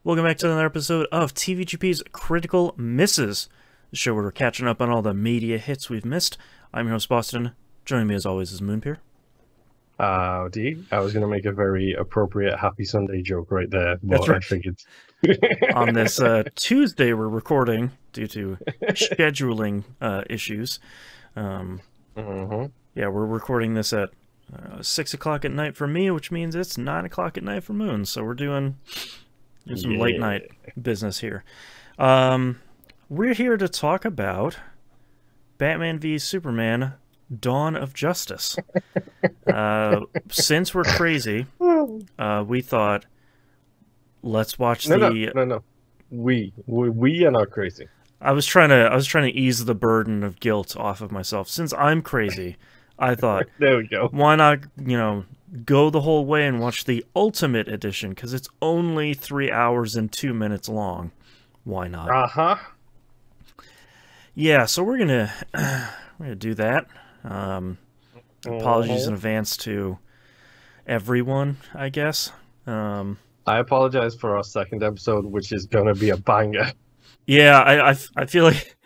Welcome back to another episode of TVGP's Critical Misses, the show where we're catching up on all the media hits we've missed. I'm your host, Boston. Joining me as always is Moonpier. Howdy. I was going to make a very appropriate Happy Sunday joke right there, but That's right. I figured. On this Tuesday we're recording due to scheduling issues. Yeah, we're recording this at 6 o'clock at night for me, which means it's 9 o'clock at night for Moon, so we're doing some late night business here. We're here to talk about Batman v Superman: Dawn of Justice. Since we're crazy, we thought, let's watch No. We are not crazy. I was trying to ease the burden of guilt off of myself. Since I'm crazy, I thought, there we go. Why not, go the whole way and watch the Ultimate Edition, because it's only 3 hours and 2 minutes long. Why not? Yeah, so we're gonna do that. Apologies in advance to everyone, I guess. I apologize for our second episode, which is gonna be a banger. Yeah, I feel like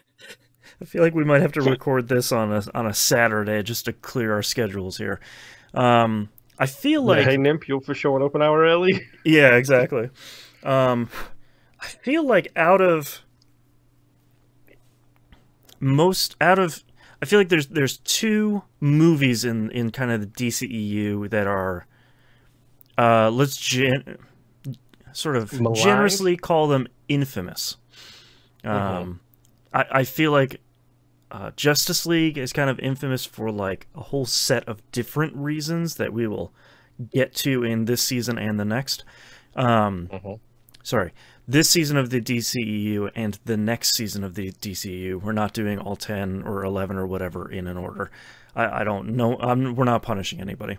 we might have to record this on a Saturday just to clear our schedules here. I feel like, hey Nimp, you're for showing up an hour early. Yeah, exactly. I feel like I feel like there's two movies in kind of the DCEU that are let's generously call them infamous. I feel like Justice League is kind of infamous for like a whole set of different reasons that we will get to in this season and the next. Sorry, this season of the DCEU and the next season of the DCEU. We're not doing all 10 or 11 or whatever in an order. I don't know. We're not punishing anybody.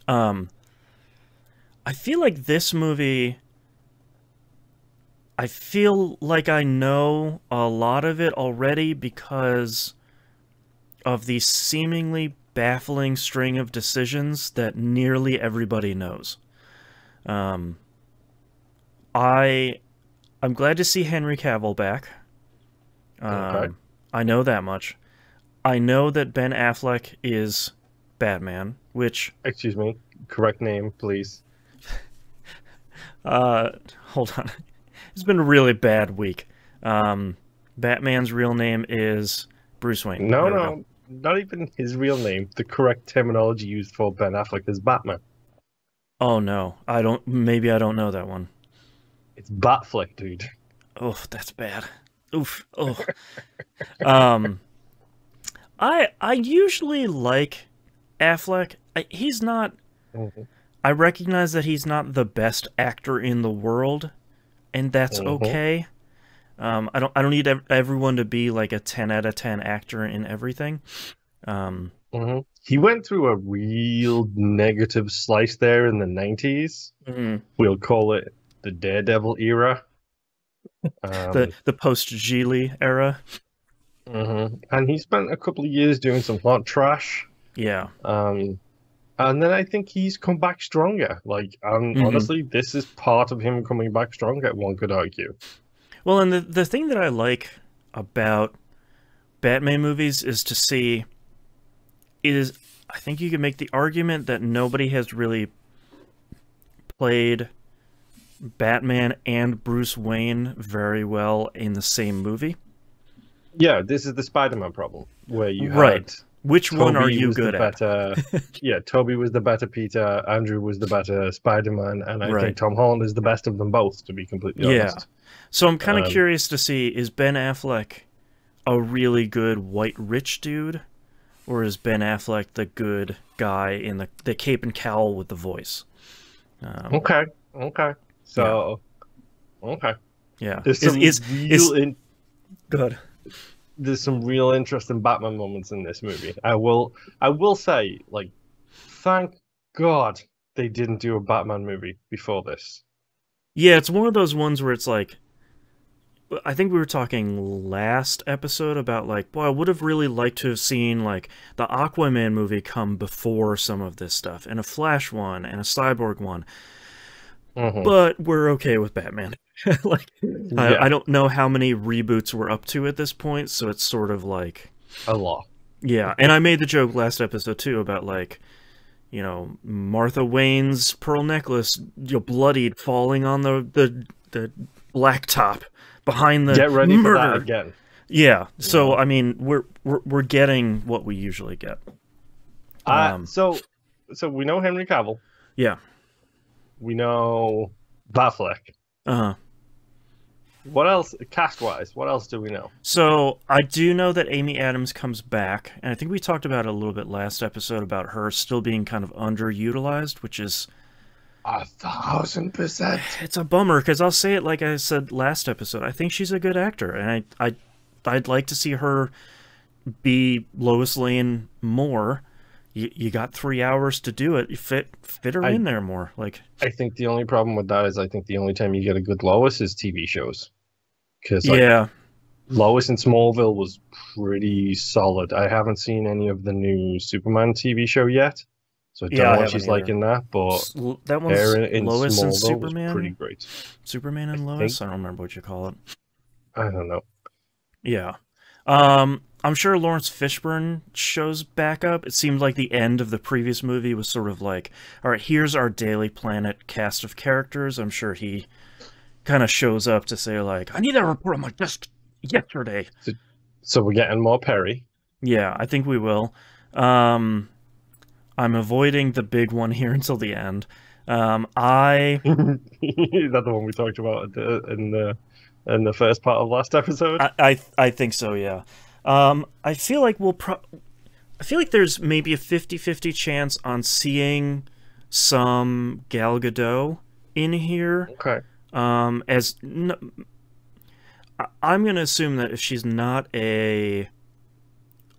I feel like this movie, I feel like I know a lot of it already because of the seemingly baffling string of decisions that nearly everybody knows. I'm glad to see Henry Cavill back. Okay. I know that much. I know that Ben Affleck is Batman, which... Excuse me. Correct name, please. Hold on. It's been a really bad week. Batman's real name is Bruce Wayne. No, not even his real name. The correct terminology used for Ben Affleck is Batman. Oh no, maybe I don't know that one. It's Batfleck, dude. Oh, that's bad. Oof. Oh. I usually like Affleck. He's not... I recognize that he's not the best actor in the world, and that's okay. I don't need everyone to be like a 10 out of 10 actor in everything. He went through a real negative slice there in the 90s. We'll call it the Daredevil era. The post-Geely era. And he spent a couple of years doing some hot trash. Yeah. And then I think he's come back stronger. Like, honestly, this is part of him coming back stronger, one could argue. Well, and the thing that I like about Batman movies is to see I think you can make the argument that nobody has really played Batman and Bruce Wayne very well in the same movie. Yeah, this is the Spider-Man problem, where you had... Which Toby one are you good at? Yeah, Toby was the better Peter, Andrew was the better Spider-Man, and I think Tom Holland is the best of them both, to be completely honest. So I'm kind of curious to see, is Ben Affleck a really good white rich dude? Or is Ben Affleck the good guy in the cape and cowl with the voice? Okay. So, yeah. Okay. Yeah. Good. There's some real interesting Batman moments in this movie. I will say, like, thank God they didn't do a Batman movie before this. Yeah, it's one of those ones where it's like, I think we were talking last episode about, like, boy, I would have really liked to have seen, like, the Aquaman movie come before some of this stuff, and a Flash one, and a Cyborg one. but we're okay with Batman. Like, Yeah, I don't know how many reboots we're up to at this point, so it's sort of like, a lot. yeah. And I made the joke last episode too about like, you know, Martha Wayne's pearl necklace, bloodied, falling on the blacktop behind the Get ready murder. for that again. Yeah. So I mean, we're getting what we usually get. So we know Henry Cavill. Yeah. We know Batfleck. Uh-huh. What else, cast-wise? What else do we know? So I do know that Amy Adams comes back, and I think we talked about it a little bit last episode about her still being kind of underutilized, which is 1,000%. it's a bummer because I'll say it like I said last episode. I think she's a good actor, and I'd like to see her be Lois Lane more. You got 3 hours to do it. You fit her in there more. Like, I think the only problem with that is I think the only time you get a good Lois is TV shows. Because yeah, Lois in Smallville was pretty solid. I haven't seen any of the new Superman TV show yet, so I don't know what she's like in that. But that one's her in Lois and Smallville Superman. was pretty great. Superman and Lois. I don't remember what you call it. I don't know. Yeah. I'm sure Lawrence Fishburne shows back up. It seemed like the end of the previous movie was sort of like, all right, here's our Daily Planet cast of characters. I'm sure he kind of shows up to say, like, I need that report on my desk yesterday. So we're getting more Perry. Yeah, I think we will. I'm avoiding the big one here until the end. Is that the one we talked about in the first part of last episode? I think so, yeah. I feel like I feel like there's maybe a 50-50 chance on seeing some Gal Gadot in here. Okay. I'm gonna assume that if she's not a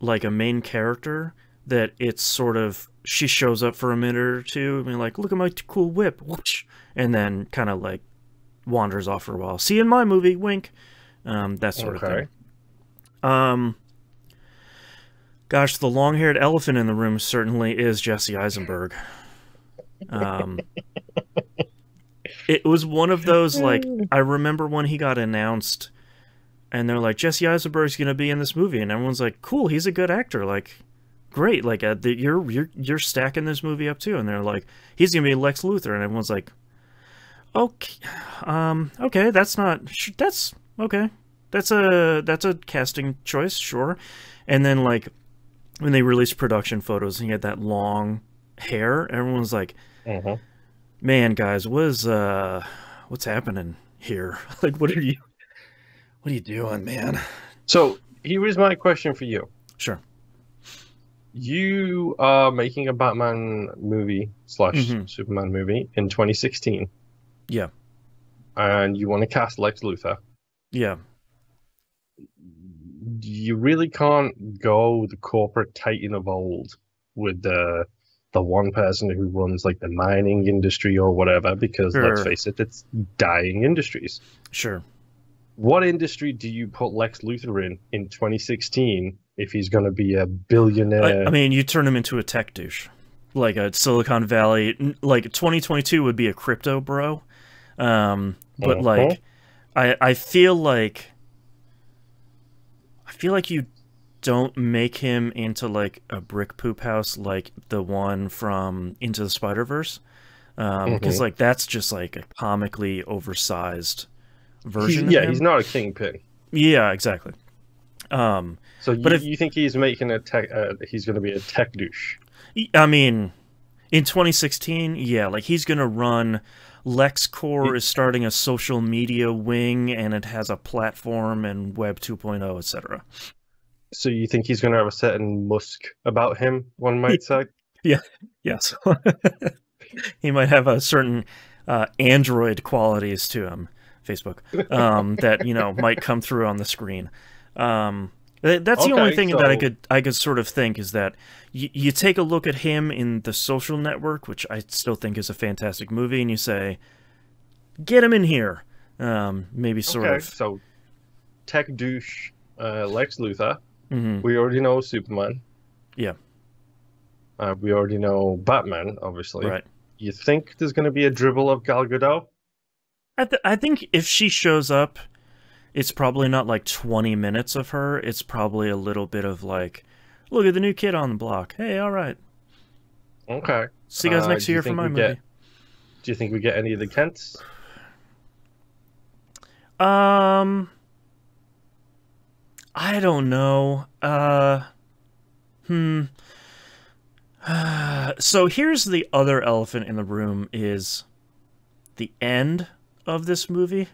main character, that it's sort of she shows up for a minute or two, and like, look at my cool whip, whoosh, and then kind of like wanders off for a while. See you in my movie, wink. That sort of thing. Gosh, the long-haired elephant in the room certainly is Jesse Eisenberg. It was one of those, like, I remember when he got announced, and they're like, Jesse Eisenberg's gonna be in this movie, and everyone's like, cool, he's a good actor, like, great, like, you're stacking this movie up too, and they're like, he's gonna be Lex Luthor, and everyone's like, okay, okay, that's okay. That's a casting choice, sure. And then, like, when they released production photos and he had that long hair, everyone was like, man, guys, what's happening here? Like, what are you doing, man? So here is my question for you. Sure. You are making a Batman movie / Superman movie in 2016. Yeah. And you want to cast Lex Luthor. Yeah. You really can't go the corporate titan of old with the one person who runs like the mining industry or whatever, because let's face it, it's dying industries. Sure. What industry do you put Lex Luthor in 2016 if he's going to be a billionaire? I mean, you turn him into a tech douche, like a Silicon Valley. Like 2022 would be a crypto bro, but like, I feel like you don't make him into like a brick poop house like the one from Into the Spider-Verse, because like that's just like a comically oversized version of him. He's not a kingpin. Yeah, exactly. So you think he's making he's going to be a tech douche? I mean, in 2016, yeah, like he's going to run. LexCorp is starting a social media wing, and it has a platform and Web 2.0, etc. So you think he's going to have a certain Musk about him, one might say? Yeah, yes. He might have a certain Android qualities to him, Facebook, that, you know, might come through on the screen. That's the only thing that I could sort of think is that you take a look at him in The Social Network, which I still think is a fantastic movie, and you say, get him in here. Maybe sort of. So tech douche Lex Luthor. Mm-hmm. We already know Superman. Yeah. We already know Batman, obviously. Right. You think there's going to be a dribble of Gal Gadot? I think if she shows up, it's probably not like 20 minutes of her. It's probably a little bit of like, look at the new kid on the block. Hey, all right. Okay. See you guys next year for my movie. Do you think we get any of the Kents? I don't know. So here's the other elephant in the room is the end of this movie,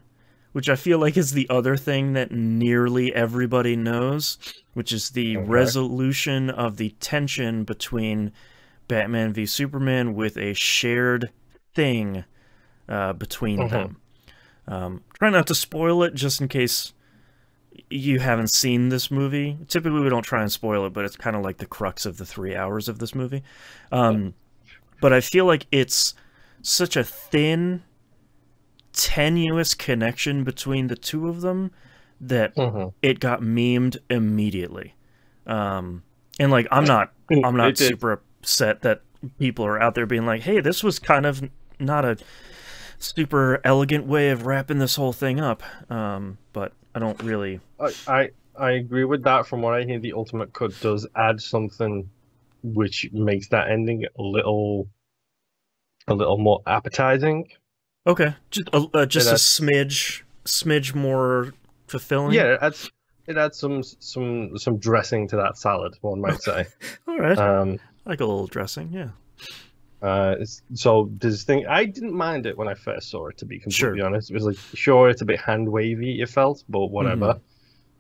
which I feel like is the other thing that nearly everybody knows, which is the resolution of the tension between Batman v Superman with a shared thing between them. Try not to spoil it just in case you haven't seen this movie. Typically we don't try and spoil it, but it's kind of like the crux of the 3 hours of this movie. But I feel like it's such a thin, tenuous connection between the two of them that it got memed immediately. And like I'm not super upset that people are out there being like, hey, this was kind of not a super elegant way of wrapping this whole thing up. But I don't really... I agree with that. From what I hear, the Ultimate Cut does add something which makes that ending a little more appetizing. Okay, just a smidge more fulfilling. Yeah, it adds some dressing to that salad, one might say. All right, like a little dressing, yeah. So this thing, I didn't mind it when I first saw it, to be completely honest. It was like, sure, it's a bit hand wavy, it felt, but whatever.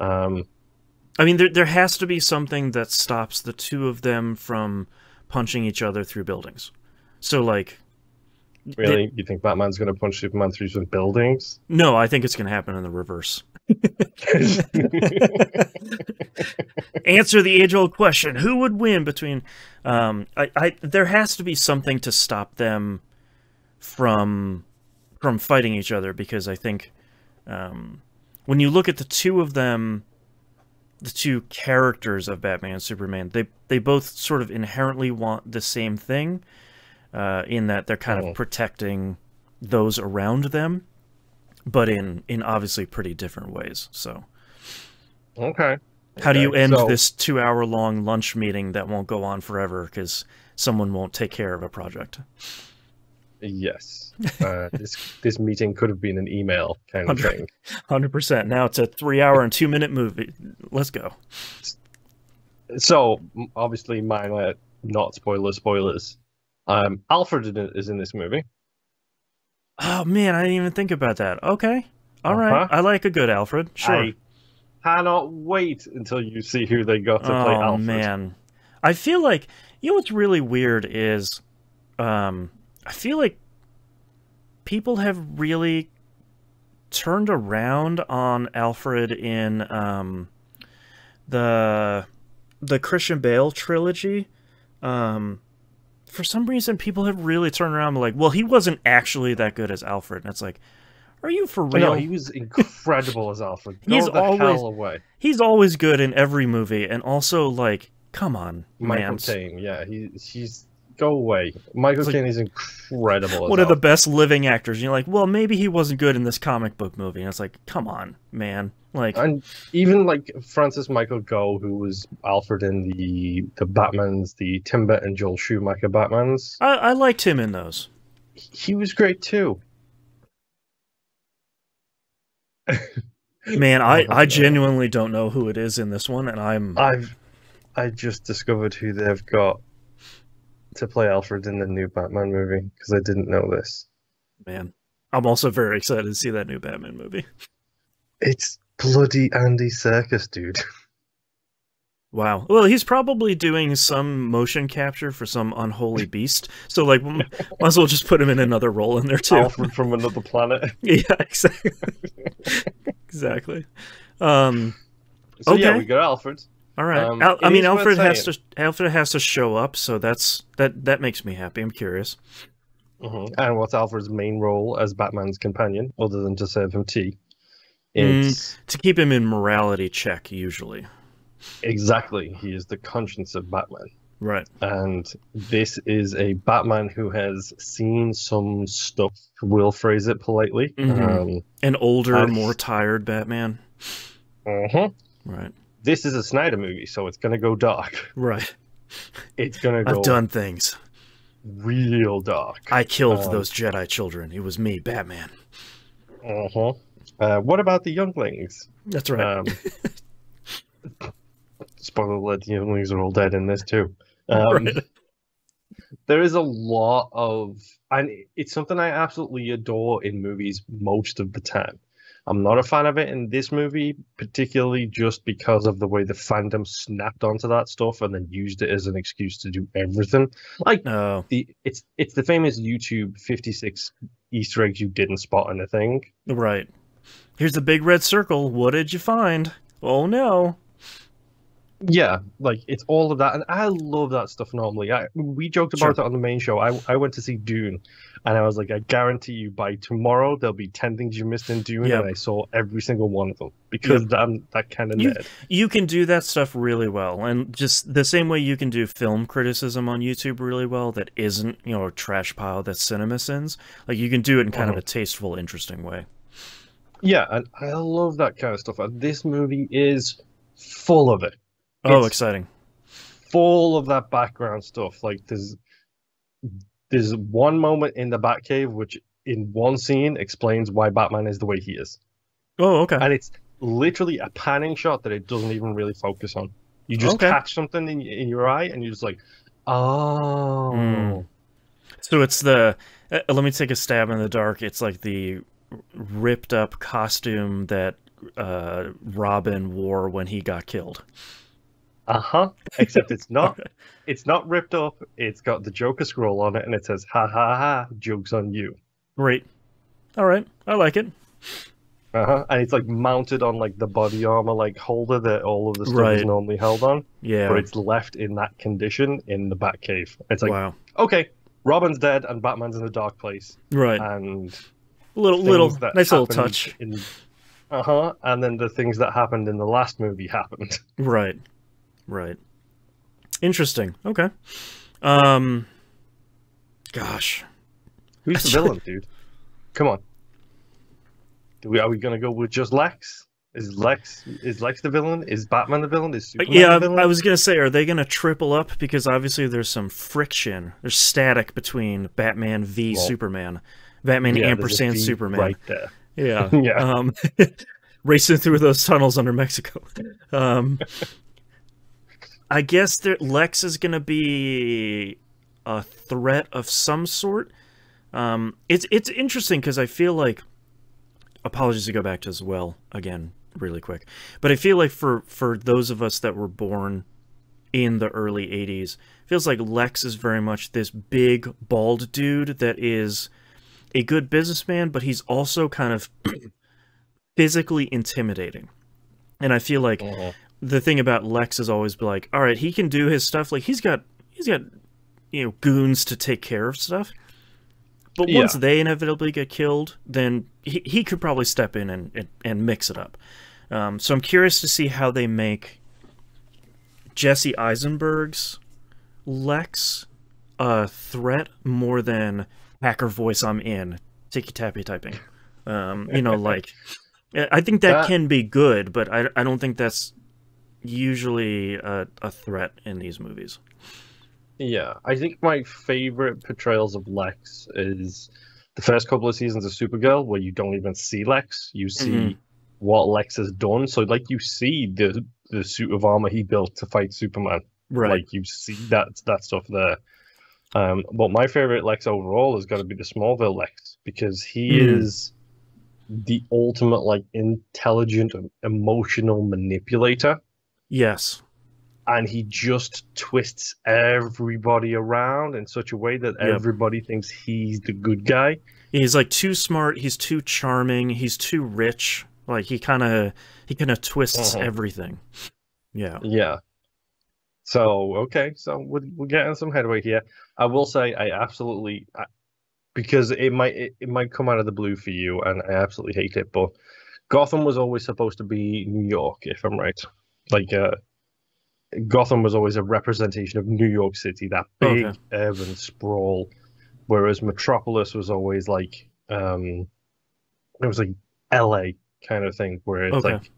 I mean, there has to be something that stops the two of them from punching each other through buildings. So, like... Really? You think Batman's going to punch Superman through some buildings? No, I think it's going to happen in the reverse. Answer the age-old question: who would win between? There has to be something to stop them from fighting each other, because I think when you look at the two of them, the two characters of Batman and Superman, they both sort of inherently want the same thing, in that they're kind of protecting those around them, but in obviously pretty different ways. So, how do you end this 2-hour-long lunch meeting that won't go on forever because someone won't take care of a project? Yes, this meeting could have been an email kind of thing. 100%. Now it's a 3-hour and 2-minute movie. Let's go. So obviously, minor, not spoilers. Alfred is in this movie. Oh man, I didn't even think about that. Okay, all right. I like a good Alfred. Sure. I cannot wait until you see who they got to play Alfred. Oh man, I feel like, you know what's really weird is, I feel like people have really turned around on Alfred in the Christian Bale trilogy. For some reason, people have really turned around and like, well, he wasn't actually that good as Alfred. And it's like, are you for real? No, he was incredible as Alfred. Go the hell away. He's always good in every movie. And also, like, come on, Michael Caine, yeah. He's... Go away. Michael Caine is incredible. One of the best living actors. You're like, well, maybe he wasn't good in this comic book movie. And it's like, come on, man. Like, and even like Francis Michael Gough, who was Alfred in the Batmans, the Tim Burton, Joel Schumacher Batmans. I liked him in those. He was great too. Man, I genuinely don't know who it is in this one, and I just discovered who they've got to play Alfred in the new Batman movie, because I didn't know this. Man, I'm also very excited to see that new Batman movie. It's bloody Andy Serkis, dude. Wow. Well, he's probably doing some motion capture for some unholy beast, so like, might as well just put him in another role in there too. Alfred from another planet. Yeah, exactly. Exactly. So okay. Yeah, we got Alfred. All right. I mean, Alfred has to show up, so that makes me happy. I'm curious. And what's Alfred's main role as Batman's companion, other than to serve him tea? It's to keep him in morality check, usually. Exactly. He is the conscience of Batman. Right. And this is a Batman who has seen some stuff, we'll phrase it politely. An older, And more tired Batman. Right. This is a Snyder movie, so it's going to go dark. Right. It's going to go... I've done things. Real dark. I killed those Jedi children. It was me, Batman. What about the younglings? That's right. Spoiler alert, the younglings are all dead in this too. Right. There is a lot of... And it's something I absolutely adore in movies most of the time. I'm not a fan of it in this movie, particularly just because of the way the fandom snapped onto that stuff and then used it as an excuse to do everything. Like, it's the famous YouTube 56 Easter eggs you didn't spot in a thing. Right. Here's the big red circle. What did you find? Oh, no. Yeah, like, it's all of that, and I love that stuff normally. We joked about it on the main show. I went to see Dune, and I was like, I guarantee you by tomorrow there'll be 10 things you missed in Dune, and I saw every single one of them, because I'm that kind of nerd. You can do that stuff really well, and just the same way you can do film criticism on YouTube really well that isn't, you know, a trash pile that cinema sins. Like, you can do it in kind of a tasteful, interesting way. Yeah, and I love that kind of stuff, and this movie is full of it. Oh, exciting. Full of that background stuff. Like, there's one moment in the Batcave which, in one scene, explains why Batman is the way he is. Oh, okay. And it's literally a panning shot that it doesn't even really focus on. You just catch something in your eye, and you're just like, oh. So it's the... let me take a stab in the dark. It's like the ripped-up costume that Robin wore when he got killed. Except it's not. It's not ripped up. It's got the Joker scroll on it, and it says, "Ha ha ha! Joke's on you." Great. All right, I like it. And it's like mounted on like the body armor like holder that all of the stuff is normally held on. Yeah. But it's left in that condition in the Batcave. It's like, wow. Okay, Robin's dead and Batman's in a dark place. Right. And little nice little touch. And then the things that happened in the last movie happened. Right. Right. Interesting. Okay. Gosh. Who's the villain, dude? Come on. Are we gonna go with just Lex? Is Lex the villain? Is Batman the villain? Is Superman the villain? I was gonna say, are they gonna triple up? Because obviously there's some friction. There's static between Batman v Superman. Batman ampersand Superman. Right there. Yeah. Yeah. Racing through those tunnels under Mexico. I guess Lex is going to be a threat of some sort. It's interesting because I feel like, apologies to go back to as well again really quick, but I feel like for those of us that were born in the early 80s, it feels like Lex is very much this big bald dude that is a good businessman, but he's also kind of physically intimidating. And I feel like the thing about Lex is always be like, all right, he can do his stuff. Like he's got goons to take care of stuff. But once they inevitably get killed, then he could probably step in and mix it up. So I'm curious to see how they make Jesse Eisenberg's Lex a threat more than hacker voice I'm in, ticky-tappy typing. Like, I think that can be good, but I don't think that's usually a threat in these movies. Yeah, I think my favorite portrayals of Lex is the first couple of seasons of Supergirl, where you don't even see Lex. You see what Lex has done. So, like, you see the suit of armor he built to fight Superman. Right. Like, you see that stuff there. But my favorite Lex overall has got to be the Smallville Lex, because he is the ultimate, like, intelligent, emotional manipulator. Yes. And he just twists everybody around in such a way that everybody thinks he's the good guy. He's like too smart. He's too charming. He's too rich. Like he kind of twists everything. Yeah. Yeah. So okay, so we're getting some headway here. I will say I absolutely, because it might come out of the blue for you, and I absolutely hate it, but Gotham was always supposed to be New York, if I'm right. Like Gotham was always a representation of New York City, that Okay. big urban sprawl, whereas Metropolis was always like it was like LA kind of thing, where it's Okay. like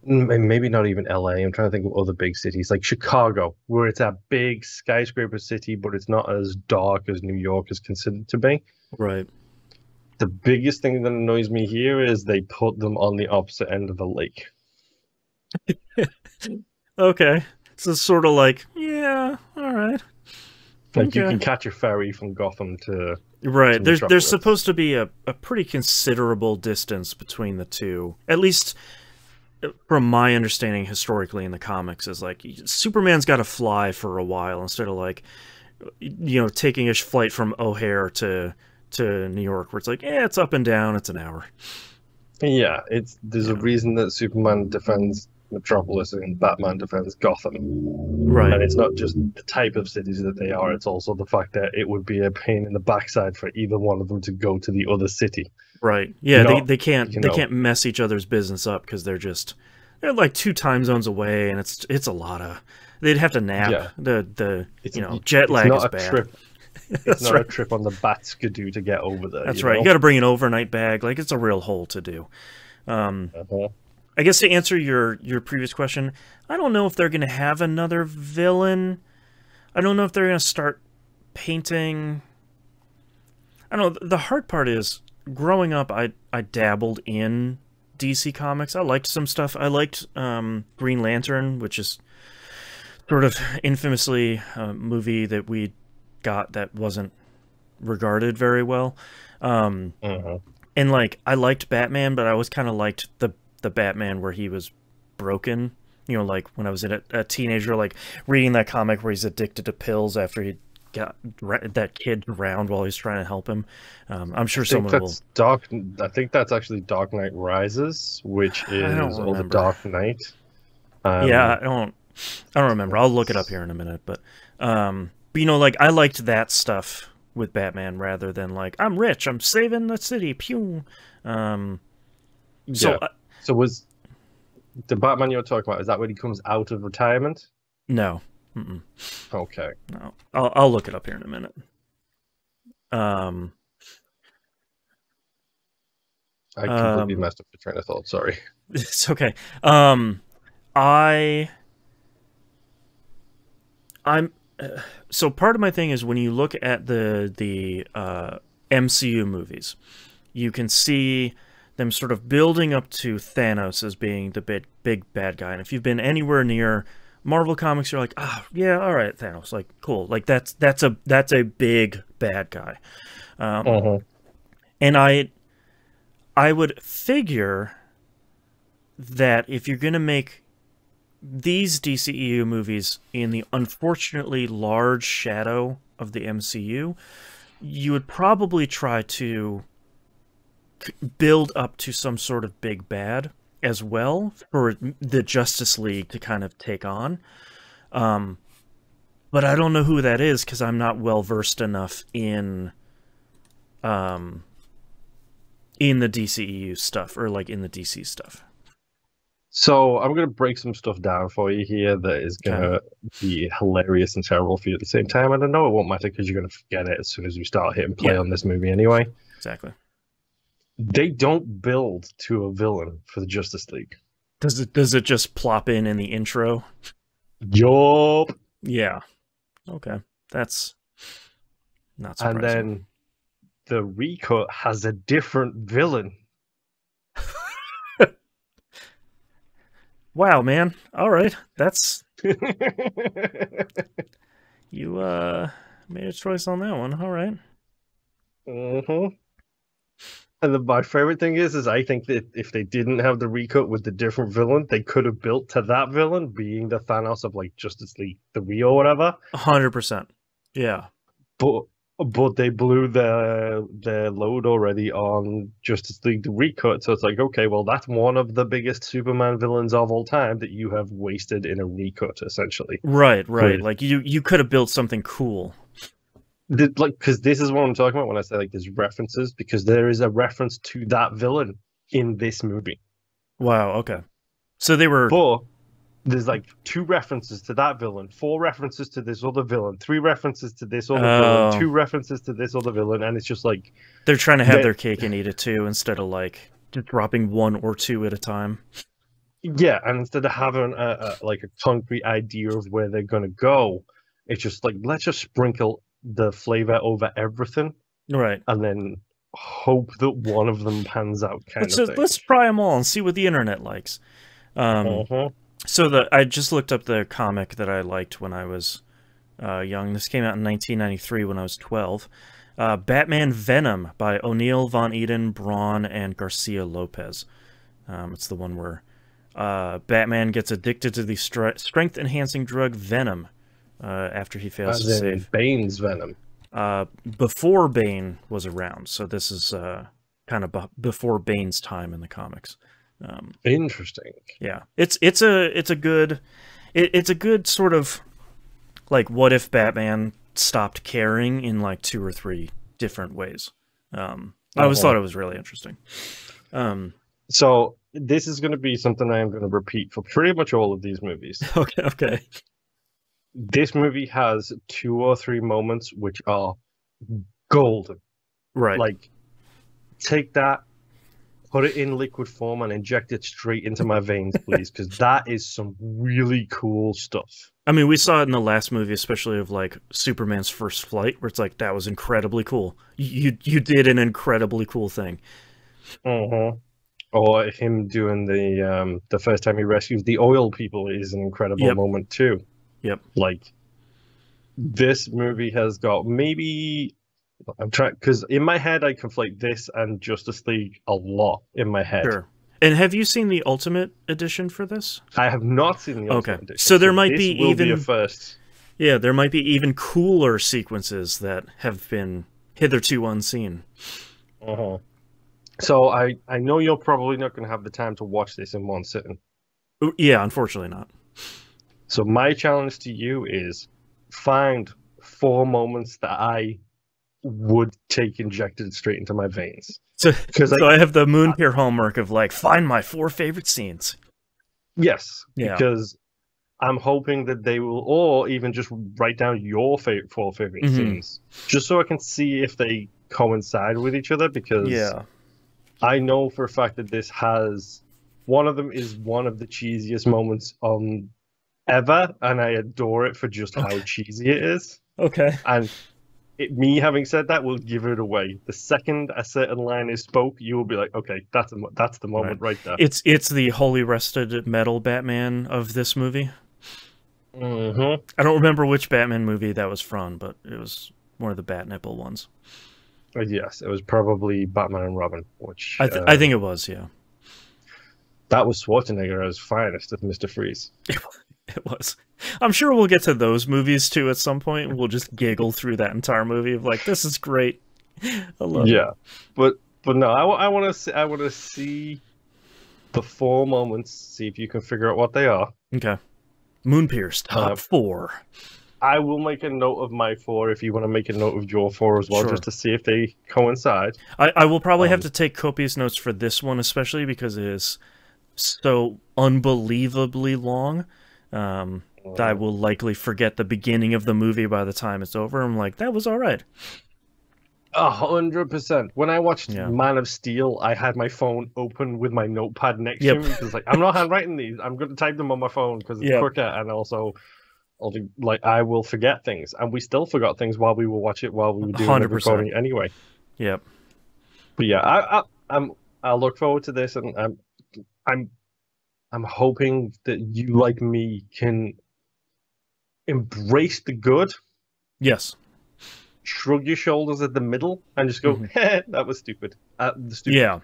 maybe not even LA. I'm trying to think of other big cities like Chicago, where it's a big skyscraper city, but it's not as dark as New York is considered to be. Right. The biggest thing that annoys me here is they put them on the opposite end of the lake. Okay. So it's sort of like, yeah, all right. Like you Okay. can catch a ferry from Gotham to Right. There's Metropolis. supposed to be a pretty considerable distance between the two. At least from my understanding historically in the comics is like Superman's got to fly for a while instead of like taking a flight from O'Hare to New York where it's like, yeah, it's up and down, it's an hour. Yeah, there's a Yeah. reason that Superman defends Metropolis and Batman defends Gotham. Right. And it's not just the type of cities that they are, it's also the fact that it would be a pain in the backside for either one of them to go to the other city. Right. Yeah, Not, they can't mess each other's business up because they're like 2 time zones away and it's a lot of they'd have to nap. Yeah. The jet lag is bad. Trip. It's not a trip on the Bat-Skidoo to get over there. That's right. You got to bring an overnight bag. Like it's a real hole to do. I guess to answer your previous question, I don't know if they're going to have another villain. I don't know if they're going to start painting. I don't know. The hard part is growing up. I dabbled in DC comics. I liked some stuff. I liked Green Lantern, which is sort of infamously a movie that we got that wasn't regarded very well. And like I liked Batman, but I always kind of liked the Batman where he was broken. Like when I was a teenager, like reading that comic where he's addicted to pills after he got that kid drowned while he's trying to help him. I'm sure someone will. I think that's actually Dark Knight Rises, which is or the Dark Knight. Yeah, I don't remember. I'll look it up here in a minute, but like I liked that stuff with Batman rather than like I'm rich, I'm saving the city, pew. So was the Batman you're talking about? Is that when he comes out of retirement? No. Okay. No, I'll look it up here in a minute. I completely messed up the train of thought. Sorry. It's okay. So part of my thing is when you look at the MCU movies, you can see them sort of building up to Thanos as being the big bad guy. And if you've been anywhere near Marvel comics, you're like, yeah, all right, Thanos, like cool, like that's a big bad guy. And I would figure that if you're gonna make these DCEU movies in the unfortunately large shadow of the MCU, you would probably try to build up to some sort of big bad as well for the Justice League to kind of take on. But I don't know who that is because I'm not well versed enough in the DCEU stuff or like in the DC stuff. So I'm going to break some stuff down for you here that is going to be hilarious and terrible for you at the same time. And I know it won't matter because you're going to forget it as soon as we start hitting play on this movie anyway. Exactly. They don't build to a villain for the Justice League. Does it just plop in the intro? Yup. Yeah. Okay. That's not surprising. And then the recut has a different villain. Wow, man. All right. That's you made a choice on that one. All right. And my favorite thing is I think that if they didn't have the recut with the different villain, they could have built to that villain being the Thanos of like Justice League 3 or whatever. 100%. Yeah. But they blew their load already on Justice League the recut, so it's like, okay, well that's one of the biggest Superman villains of all time that you have wasted in a recut, essentially. Right. Like you could have built something cool. Because this is what I'm talking about when I say like there's references, because there is a reference to that villain in this movie. Wow. Okay. So they were. there's like 2 references to that villain, 4 references to this other villain, 3 references to this other villain, Oh, 2 references to this other villain, and it's just like they're trying to have that. their cake and eat it too, instead of like just dropping 1 or 2 at a time. Yeah, and instead of having like a concrete idea of where they're gonna go, it's just like let's just sprinkle the flavor over everything, Right. and then hope that one of them pans out, kind of thing. Let's try them all and see what the internet likes. Uh-huh. So I just looked up the comic that I liked when I was young. This came out in 1993 when I was 12. Batman Venom by O'Neill, Von Eden, Braun, and Garcia Lopez. It's the one where Batman gets addicted to the strength-enhancing drug Venom after he fails to save Bane's Venom. before Bane was around. So this is kind of before Bane's time in the comics. Interesting. Yeah, it's a good sort of like what if Batman stopped caring in like 2 or 3 different ways. I always thought it was really interesting. So this is going to be something I am going to repeat for pretty much all of these movies. Okay. This movie has 2 or 3 moments which are golden. Right. Like, take that, put it in liquid form, and inject it straight into my veins, please, because that is some really cool stuff. I mean, we saw it in the last movie, especially of like Superman's first flight, where it's like that was incredibly cool. You did an incredibly cool thing. Or him doing the first time he rescues the oil people is an incredible moment too. Yep. Like, this movie has got maybe, I'm trying, because in my head I conflate this and Justice League a lot in my head. Sure. And have you seen the Ultimate Edition for this? I have not seen the Ultimate Edition. So there might be even be a first. Yeah, there might be even cooler sequences that have been hitherto unseen. So I know you're probably not going to have the time to watch this in one sitting. Yeah, unfortunately not. So my challenge to you is find 4 moments that I would take injected straight into my veins. So I have the Moonpier hallmark of like, find my 4 favorite scenes. Yes, yeah. Because I'm hoping that they will, or even just write down your 4 favorite scenes, just so I can see if they coincide with each other, because I know for a fact that this has, one of them is one of the cheesiest moments ever, and I adore it for just how cheesy it is. Okay. And me having said that will give it away. The second a certain line is spoke, you will be like, okay, that's the moment right there. It's the Holy Rusted Metal Batman of this movie. I don't remember which Batman movie that was from, but it was one of the Bat Nipple ones. Yes, it was probably Batman and Robin, which I think it was, yeah. That was Schwarzenegger at his finest with Mr. Freeze. It was. I'm sure we'll get to those movies too at some point. We'll just giggle through that entire movie of like, this is great. I love it. Yeah, but no, I want to see the 4 moments. See if you can figure out what they are. Okay. Moonpier's top 4. I will make a note of my 4 if you want to make a note of your 4 as well, just to see if they coincide. I will probably have to take copious notes for this one, especially because it is so unbelievably long. I will likely forget the beginning of the movie by the time it's over. I'm like, that was all right. 100%. When I watched Man of Steel, I had my phone open with my notepad next to me because, like, I'm not handwriting these. I'm going to type them on my phone because it's quicker, and also, I will forget things, and we still forgot things while we were doing the recording anyway. Yep. But yeah, I look forward to this, and I'm hoping that you, like me, can embrace the good. Yes. Shrug your shoulders at the middle and just go, that was stupid. Yeah.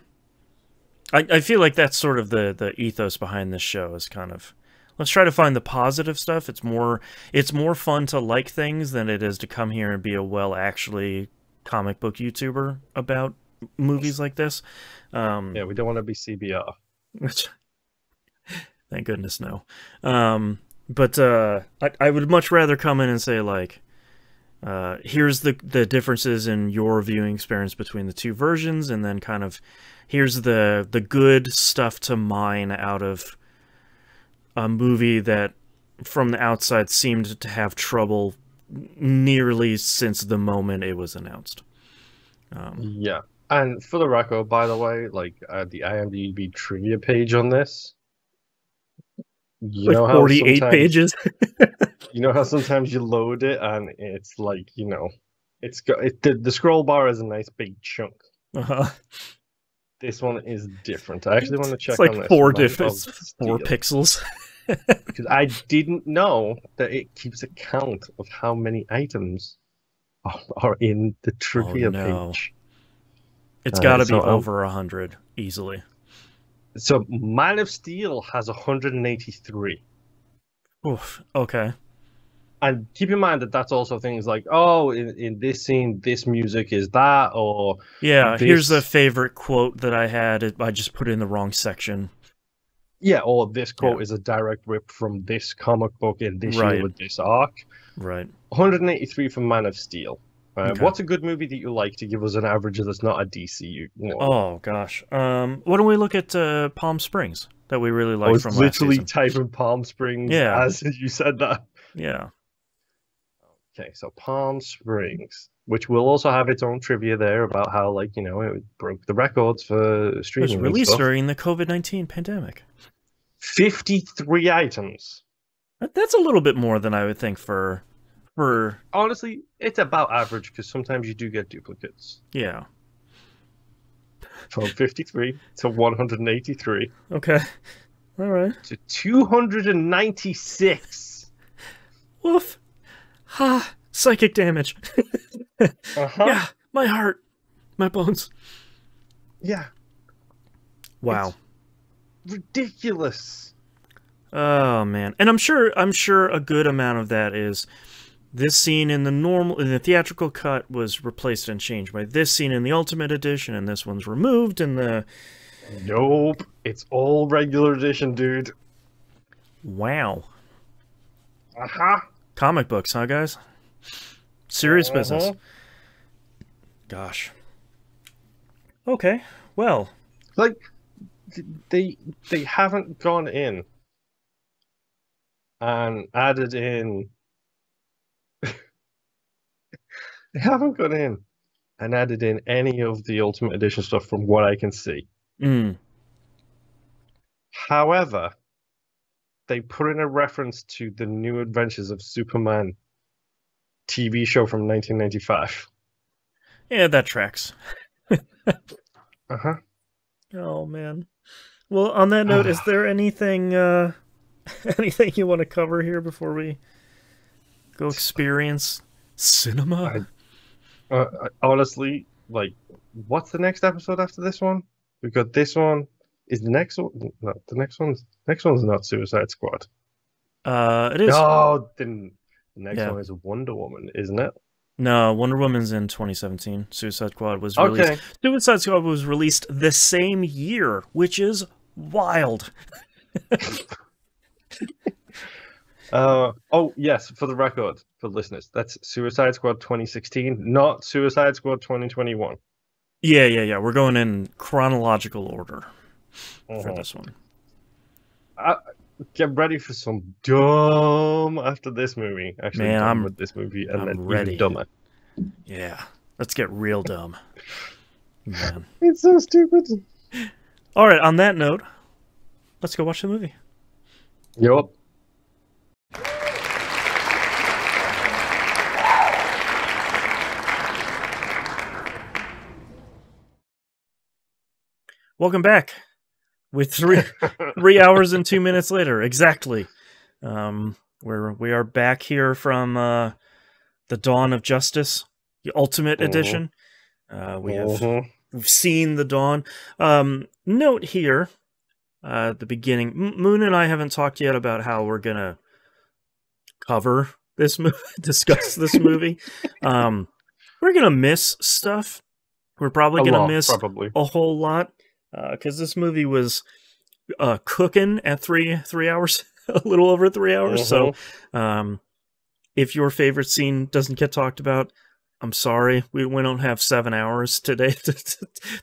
I feel like that's sort of the ethos behind this show is kind of, let's try to find the positive stuff. It's more fun to like things than it is to come here and be a actually comic book YouTuber about movies like this. Yeah, we don't want to be CBR. Thank goodness, no. But I would much rather come in and say, like, here's the differences in your viewing experience between the 2 versions, and then kind of here's the good stuff to mine out of a movie that from the outside seemed to have trouble nearly since the moment it was announced. Yeah. And for the record, by the way, like the IMDb trivia page on this, you Like know how 48 sometimes pages. you know how sometimes you load it and it's like, it's got the scroll bar is a nice big chunk. Uh-huh. This one is different. I actually want to check It's like on this. four Man different, of 4 Steel, pixels. because I didn't know that it keeps a count of how many items are in the trivia page. It's got to be so over 100 easily. So Man of Steel has 183. Oof. Okay. And keep in mind that that's also things like, oh, in this scene, this music is that, or Yeah, here's a this, favorite quote that I had. I just put it in the wrong section. yeah, or this quote is a direct rip from this comic book in this year with this arc. Right. 183 for Man of Steel. Okay. What's a good movie that you like to give us an average that's not a DCU one? Oh, gosh. Why don't we look at Palm Springs that we really liked from last literally season? typing Palm Springs as you said that. Yeah. Okay, so Palm Springs, which will also have its own trivia there about how, like, it broke the records for streaming. It was released during the COVID-19 pandemic. 53 items. That's a little bit more than I would think for... Honestly, it's about average, because sometimes you do get duplicates. Yeah. From 53 to 183. Okay. All right. To 296. Woof. Ha! Psychic damage. Yeah, my heart. My bones. Yeah. Wow. It's ridiculous. Oh, man. And I'm sure a good amount of that is this scene in the theatrical cut was replaced and changed by this scene in the Ultimate Edition, and this one's removed in the... Nope. It's all regular edition, dude. Wow. Uh-huh. Comic books, huh, guys? Serious business. Gosh. Okay. Well. Like, they haven't gone in and added in... They haven't gone in and added in any of the Ultimate Edition stuff from what I can see. However, they put in a reference to the New Adventures of Superman TV show from 1995. Yeah, that tracks. Uh-huh. Oh, man. Well, on that note, is there anything anything you want to cover here before we go experience cinema? Honestly, like, what's the next episode after this one? Because this one is the next one. No, the next one's not Suicide Squad. It is. No, the next one is Wonder Woman, isn't it? No, Wonder Woman's in 2017. Suicide Squad was released. Okay. Suicide Squad was released the same year, which is wild. Oh, yes, for the record, for listeners, that's Suicide Squad 2016, not Suicide Squad 2021. Yeah. We're going in chronological order for this one. Get ready for some dumb after this movie. Actually, man, I'm with this movie, and then ready. Even dumber. Yeah, let's get real dumb. Man, it's so stupid. All right, on that note, let's go watch the movie. Yep. Welcome back. With 3 hours and 2 minutes later, exactly. We are back here from the Dawn of Justice, the Ultimate Edition. We've seen the Dawn. Note here at the beginning, Moon and I haven't talked yet about how we're gonna cover this movie, discuss this movie. We're gonna miss stuff. We're probably gonna miss a whole lot. Because this movie was cooking at 3 hours, a little over 3 hours. So if your favorite scene doesn't get talked about, I'm sorry. We don't have 7 hours today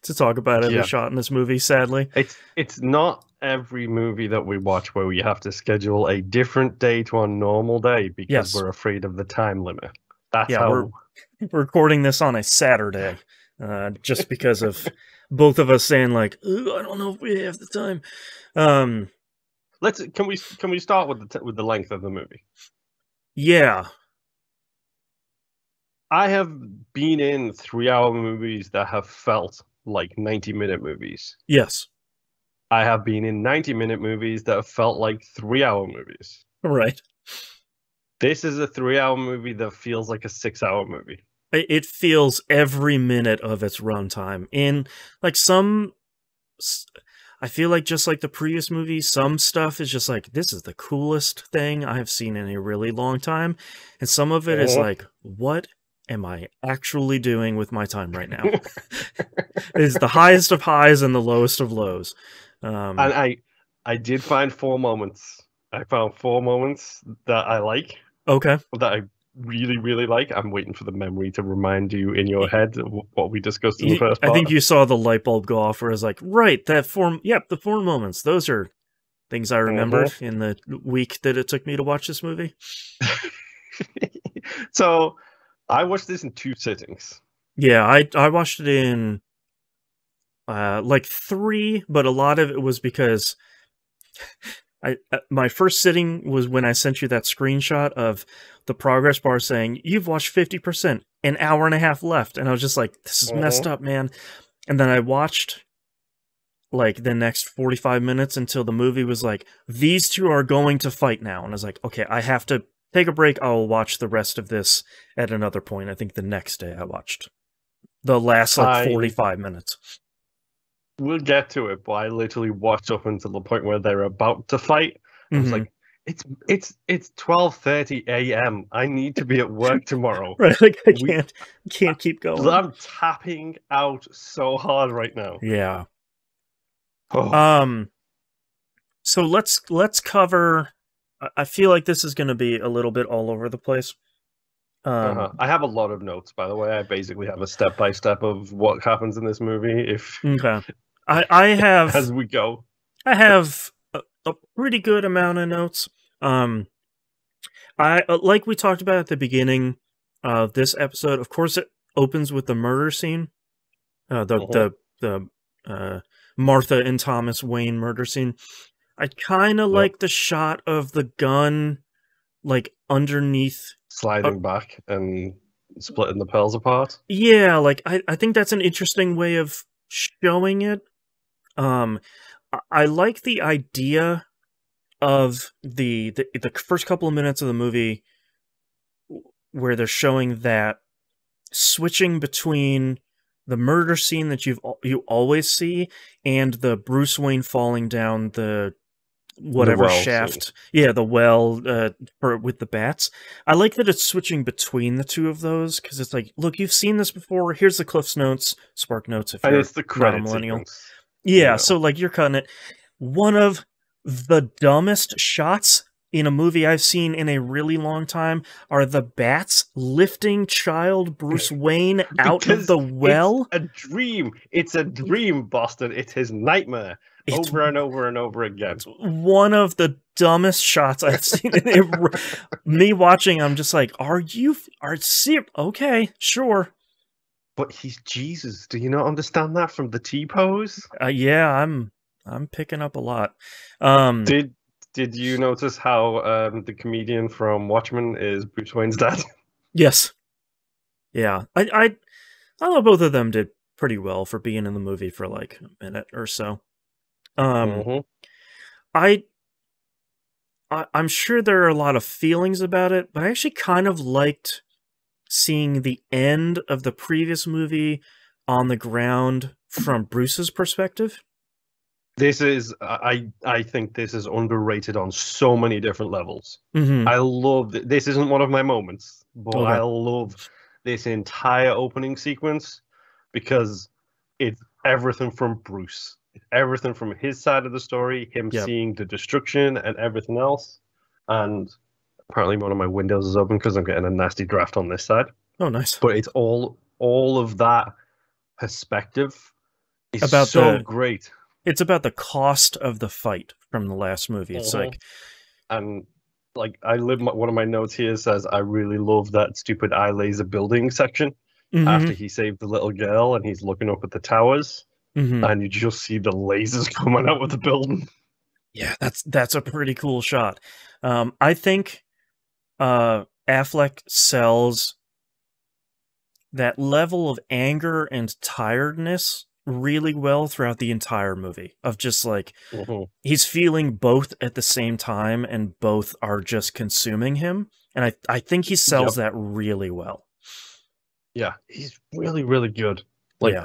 to talk about every shot in this movie, sadly. It's not every movie that we watch where we have to schedule a different day to our normal day because Yes. we're afraid of the time limit. That's Yeah, we're how. recording this on a Saturday, just because of both of us saying like, "Ooh, I don't know if we have the time." Um, Can we start with the length of the movie? yeah, I have been in 3 hour movies that have felt like 90-minute movies. yes, I have been in 90-minute movies that have felt like 3 hour movies. right. This is a 3 hour movie that feels like a 6 hour movie. It feels every minute of its runtime. In like I feel like just like the previous movie, some stuff is just like, this is the coolest thing I have seen in a really long time. And some of it is like, what am I actually doing with my time right now? It's the highest of highs and the lowest of lows. And I did find 4 moments. I found 4 moments that I like, Okay. that I really, really like. I'm waiting for the memory to remind you in your head what we discussed in the first I part. think you saw the light bulb go off where it's like, right, that form, yep, the 4 moments. Those are things I remembered in the week that it took me to watch this movie. So I watched this in 2 sittings. Yeah, I watched it in like 3, but a lot of it was because my first sitting was when I sent you that screenshot of the progress bar saying, you've watched 50%, an hour and a half left. And I was just like, this is messed up, man. And then I watched like the next 45 minutes until the movie was like, these two are going to fight now. And I was like, okay, I have to take a break. I'll watch the rest of this at another point. I think the next day I watched the last like 45 minutes. We'll get to it, but I literally watched up until the point where they're about to fight. I was like, it's 12:30 a.m. I need to be at work tomorrow. Right, like I can't keep going. I'm tapping out so hard right now. Yeah. So let's cover. I feel like this is going to be a little bit all over the place. I have a lot of notes, by the way. I basically have a step-by-step of what happens in this movie. Okay, I have as we go. I have a pretty good amount of notes. I like we talked about at the beginning of this episode. Of course, it opens with the murder scene. The Martha and Thomas Wayne murder scene. I kind of like the shot of the gun, like underneath, sliding back and splitting the pearls apart. Yeah, like I think that's an interesting way of showing it. I like the idea of the first couple of minutes of the movie where they're showing that switching between the murder scene that you always see and the Bruce Wayne falling down the whatever shaft. Yeah, the well with the bats. I like that it's switching between the two of those because it's like, look, you've seen this before. Here's the Cliff's Notes, Spark Notes if you're it's the credit millennial. Sequence. Yeah, so like you're cutting it. One of the dumbest shots in a movie I've seen in a really long time are the bats lifting child Bruce Wayne out of the well. It's a dream. It's a dream, Boston. It's his nightmare. Over and over and over again. It's one of the dumbest shots I've seen. Me watching, I'm just like, okay, sure. But he's Jesus. Do you not understand that from the T-pose? Yeah, I'm picking up a lot. Did you notice how the comedian from Watchmen is Bruce Wayne's dad? Yes. Yeah, I thought both of them did pretty well for being in the movie for like a minute or so. I'm sure there are a lot of feelings about it, but I actually kind of liked seeing the end of the previous movie on the ground from Bruce's perspective. This is, I think this is underrated on so many different levels. I love this. Isn't one of my moments, but I love this entire opening sequence because it's everything from Bruce. Everything from his side of the story, him seeing the destruction and everything else. And apparently one of my windows is open because I'm getting a nasty draft on this side. Oh, nice. But it's all of that perspective is about so great. It's about the cost of the fight from the last movie. It's like, and like one of my notes here says I really love that stupid eye laser building section after he saved the little girl and he's looking up at the towers and you just see the lasers coming out of the building. Yeah, that's a pretty cool shot. I think Affleck sells that level of anger and tiredness really well throughout the entire movie, of just like he's feeling both at the same time and both are just consuming him, and I think he sells that really well. Yeah, he's really, really good. Like,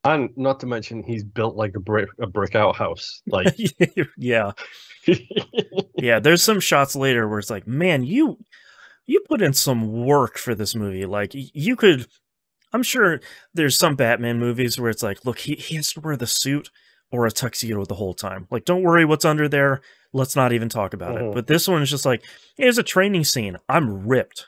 and not to mention he's built like a brick outhouse. Like, yeah. Yeah, there's some shots later where it's like, man, you put in some work for this movie. Like, you could, I'm sure there's some Batman movies where it's like, look, he has to wear the suit or a tuxedo the whole time. Like, don't worry what's under there. Let's not even talk about it. But this one is just like, here's a training scene. I'm ripped.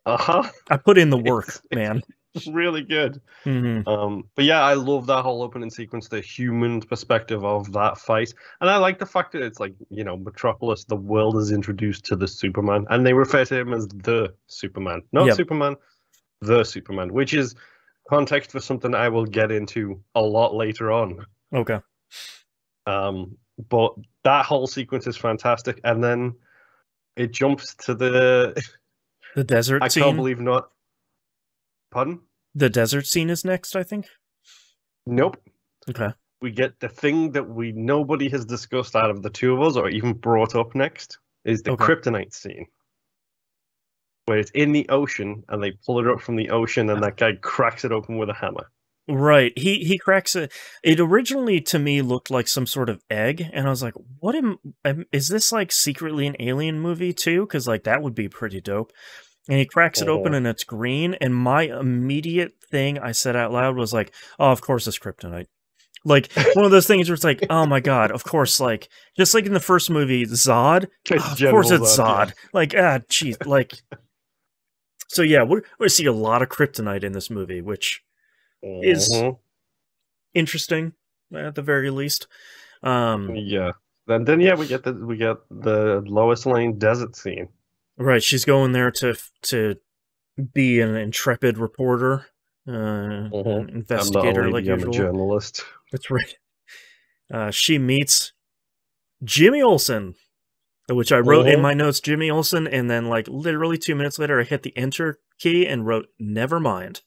I put in the work, man. Really good. But yeah, I love that whole opening sequence, the human perspective of that fight. And I like the fact that it's like, you know, Metropolis, the world is introduced to the Superman, and they refer to him as the Superman. Not Superman, the Superman, which is context for something I will get into a lot later on. Okay. But that whole sequence is fantastic. And then it jumps to the desert scene. I can't believe not. Pardon? The desert scene is next, I think? Nope. Okay. We get the thing that nobody has discussed out of the two of us or even brought up next is the kryptonite scene. Where it's in the ocean and they pull it up from the ocean and that guy cracks it open with a hammer. Right. He cracks it. It originally to me looked like some sort of egg, and I was like, is this like secretly an alien movie too? Because like that would be pretty dope. And he cracks it open and it's green, and my immediate thing I said out loud was like, oh, of course it's kryptonite. Like, one of those things where it's like, oh my god, of course, like, just like in the first movie, Zod, of course it's Zod. Yeah. Like, geez, like... So yeah, we see a lot of kryptonite in this movie, which is interesting, at the very least. Yeah. Then yeah, we get the Lois Lane desert scene. Right, she's going there to be an intrepid reporter, an investigator, like usual. I'm a journalist. That's right. She meets Jimmy Olsen, which I wrote in my notes, Jimmy Olsen, and then like literally 2 minutes later, I hit the enter key and wrote, never mind.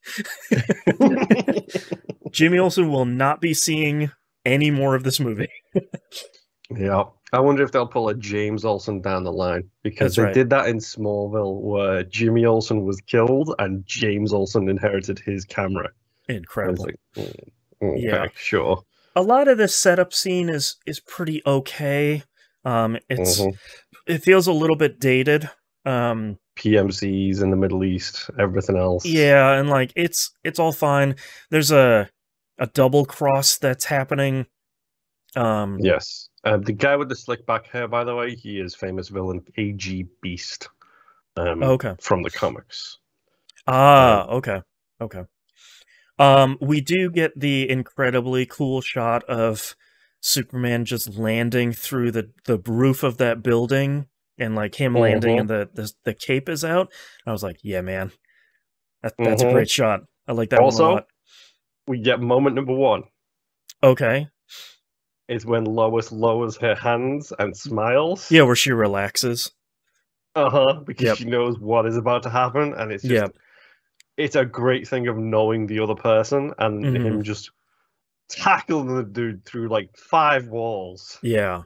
Jimmy Olsen will not be seeing any more of this movie. Yeah. I wonder if they'll pull a James Olsen down the line, because they did that in Smallville where Jimmy Olsen was killed and James Olsen inherited his camera. Incredible. Like, okay, sure. A lot of this setup scene is pretty okay. It feels a little bit dated. PMCs in the Middle East, everything else. Yeah, and like it's all fine. There's a double cross that's happening. Yes. The guy with the slick back hair, by the way, he is famous villain A.G. Beast. From the comics. Okay. We do get the incredibly cool shot of Superman just landing through the roof of that building, and like him landing and the cape is out. I was like, yeah, man, that's a great shot. I like that one a lot. We get moment number 1. Okay. Is when Lois lowers her hands and smiles. Yeah, where she relaxes. Because she knows what is about to happen, and it's just it's a great thing of knowing the other person and him just tackling the dude through like 5 walls. Yeah.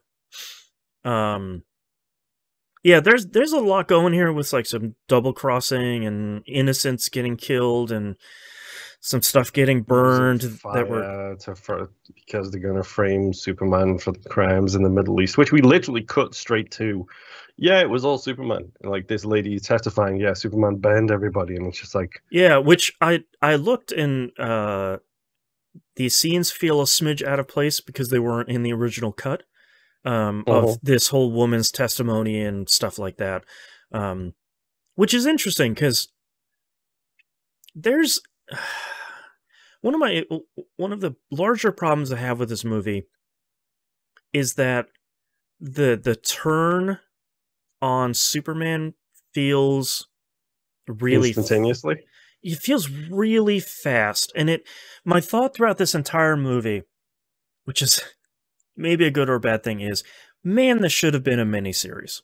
Yeah, there's a lot going here with like some double crossing and innocents getting killed and some stuff getting burned because they're going to frame Superman for the crimes in the Middle East, which we literally cut straight to. Yeah, it was all Superman. And like this lady testifying, yeah, Superman burned everybody, and it's just like, yeah, which I looked and these scenes feel a smidge out of place because they weren't in the original cut of this whole woman's testimony and stuff like that, which is interesting because there's one of the larger problems I have with this movie is that the turn on Superman feels really instantaneously. It feels really fast, and my thought throughout this entire movie, which is maybe a good or bad thing, is, man, this should have been a miniseries.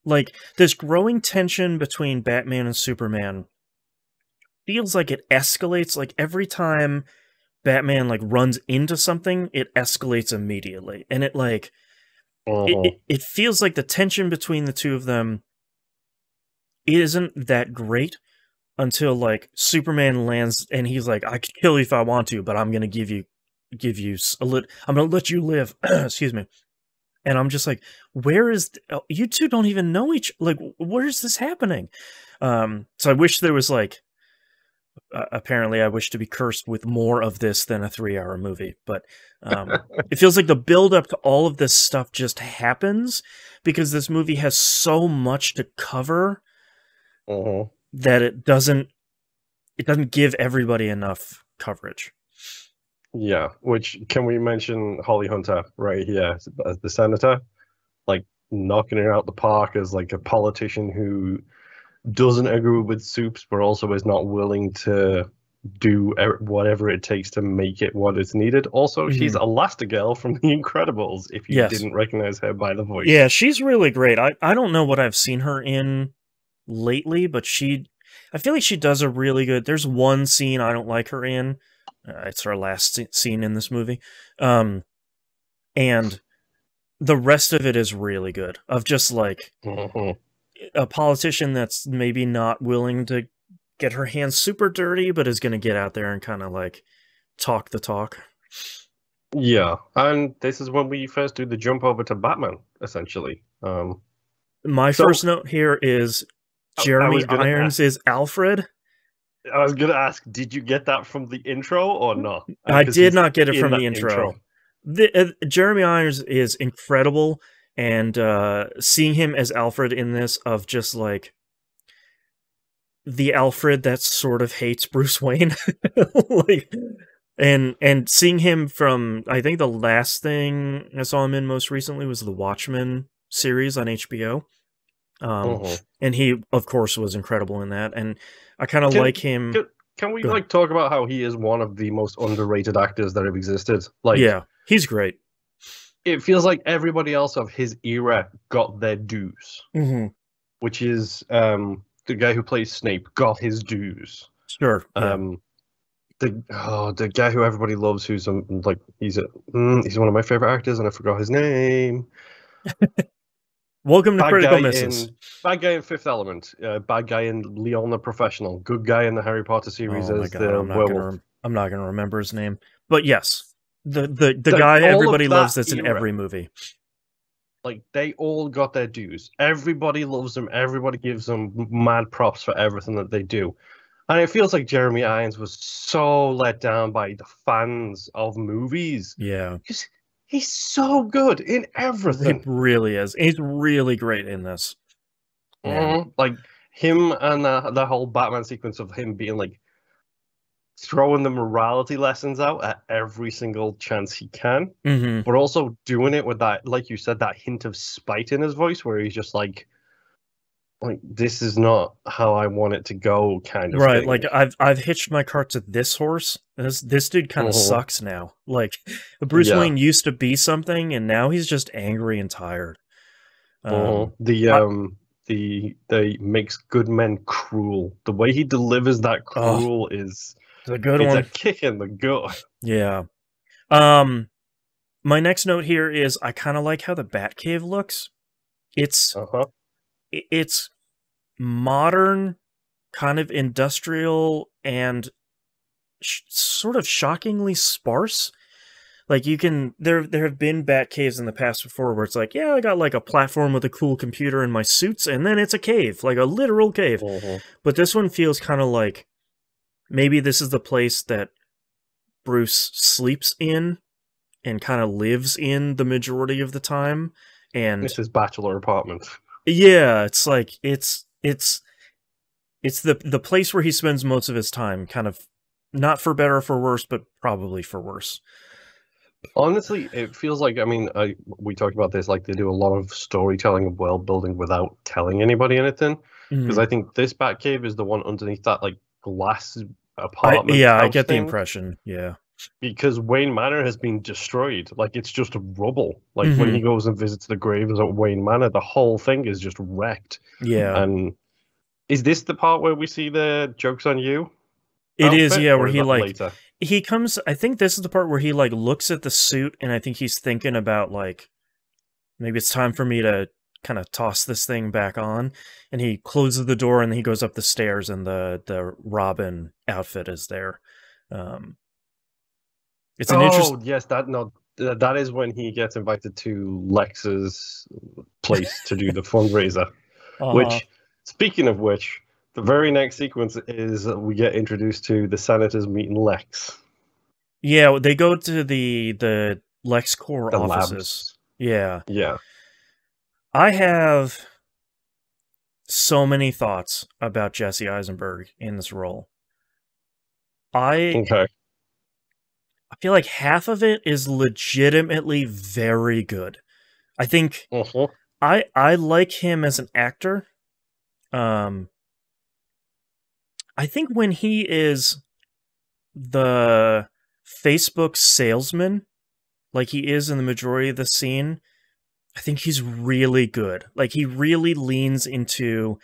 Like, this growing tension between Batman and Superman feels like it escalates. Like, every time Batman, like, runs into something, it escalates immediately. And it, like, it feels like the tension between the two of them isn't that great until, like, Superman lands and he's like, I could kill you if I want to, but I'm going to give you I'm going to let you live. Excuse me. And I'm just like, where is... you two don't even know like, where is this happening? So I wish there was, like... apparently, I wish to be cursed with more of this than a 3-hour movie. But it feels like the build-up to all of this stuff just happens because this movie has so much to cover that it doesn't give everybody enough coverage. Yeah, which, can we mention Holly Hunter right here as the senator? Like, knocking it out the park as, like, a politician who doesn't agree with Supes, but also is not willing to do whatever it takes to make it what is needed. Also, she's Elastigirl from The Incredibles, if you didn't recognize her by the voice. Yeah, she's really great. I don't know what I've seen her in lately, but I feel like she does a really good... There's one scene I don't like her in. It's her last scene in this movie. And the rest of it is really good. Of just, like, a politician that's maybe not willing to get her hands super dirty, but is going to get out there and kind of, like, talk the talk. Yeah, and this is when we first do the jump over to Batman, essentially. My first note here is Jeremy Irons is Alfred. I was going to ask, did you get that from the intro or not? I did not get it from the intro. Jeremy Irons is incredible, and seeing him as Alfred in this, of just, like, the Alfred that sort of hates Bruce Wayne. Like, and seeing him from, I think the last thing I saw him in most recently was the Watchmen series on HBO. And he, of course, was incredible in that, and I kind of like him. Can we like talk about how he is one of the most underrated actors that have existed? Like, yeah, he's great. It feels like everybody else of his era got their dues, which is the guy who plays Snape got his dues. Sure. The guy who everybody loves, who's like he's one of my favorite actors, and I forgot his name. Welcome to Critical Misses. Bad guy in Fifth Element. Bad guy in Leon the Professional. Good guy in the Harry Potter series as the werewolf. I'm not going to remember his name. But yes, the guy everybody loves that's in every movie. Like, they all got their dues. Everybody loves them. Everybody gives them mad props for everything that they do. And it feels like Jeremy Irons was so let down by the fans of movies. Yeah. He's so good in everything. He really is. He's really great in this. Like, him and the whole Batman sequence of him being, like, throwing the morality lessons out at every single chance he can, but also doing it with that, like you said, that hint of spite in his voice, where he's just like, this is not how I want it to go, kind of right thing. Like, I've hitched my cart to this horse. This dude kind of sucks now. Like, Bruce Wayne used to be something, and now he's just angry and tired. The makes good men cruel. The way he delivers that cruel is a good one. It's a kick in the gut. Yeah. My next note here is I kind of like how the Batcave looks. It's modern, kind of industrial, and sort of shockingly sparse. Like, you can there have been Batcaves in the past before where it's like, yeah, I got like a platform with a cool computer and my suits, and then it's a cave, like a literal cave. But this one feels kind of like maybe this is the place that Bruce sleeps in and kind of lives in the majority of the time. And it's his bachelor apartment. Yeah, it's like it's the place where he spends most of his time, kind of not for better or for worse, but probably for worse. Honestly, it feels like, I mean, we talked about this, like they do a lot of storytelling and world building without telling anybody anything. Because I think this Batcave is the one underneath that like glass apartment I house get the thing. impression, yeah. Because Wayne Manor has been destroyed. Like it's just rubble. Like when he goes and visits the graves at Wayne Manor, the whole thing is just wrecked. Yeah. And is this the part where we see the "Joke's on You" It is, outfit, yeah, or where is he that like later? he comes, I think this is the part where he like looks at the suit and I think he's thinking about like maybe it's time for me to kind of toss this thing back on, and he closes the door and he goes up the stairs and the Robin outfit is there. It's an Oh yes, that is when he gets invited to Lex's place to do the fundraiser. uh Which, speaking of which, the very next sequence is we get introduced to the senators meeting Lex. Yeah, they go to the LexCorp The offices. labs. Yeah. Yeah. I have so many thoughts about Jesse Eisenberg in this role. I Okay. feel like half of it is legitimately very good. I think Uh-huh. I like him as an actor. I think when he is the Facebook salesman, like he is in the majority of the scene, I think he's really good. Like he really leans into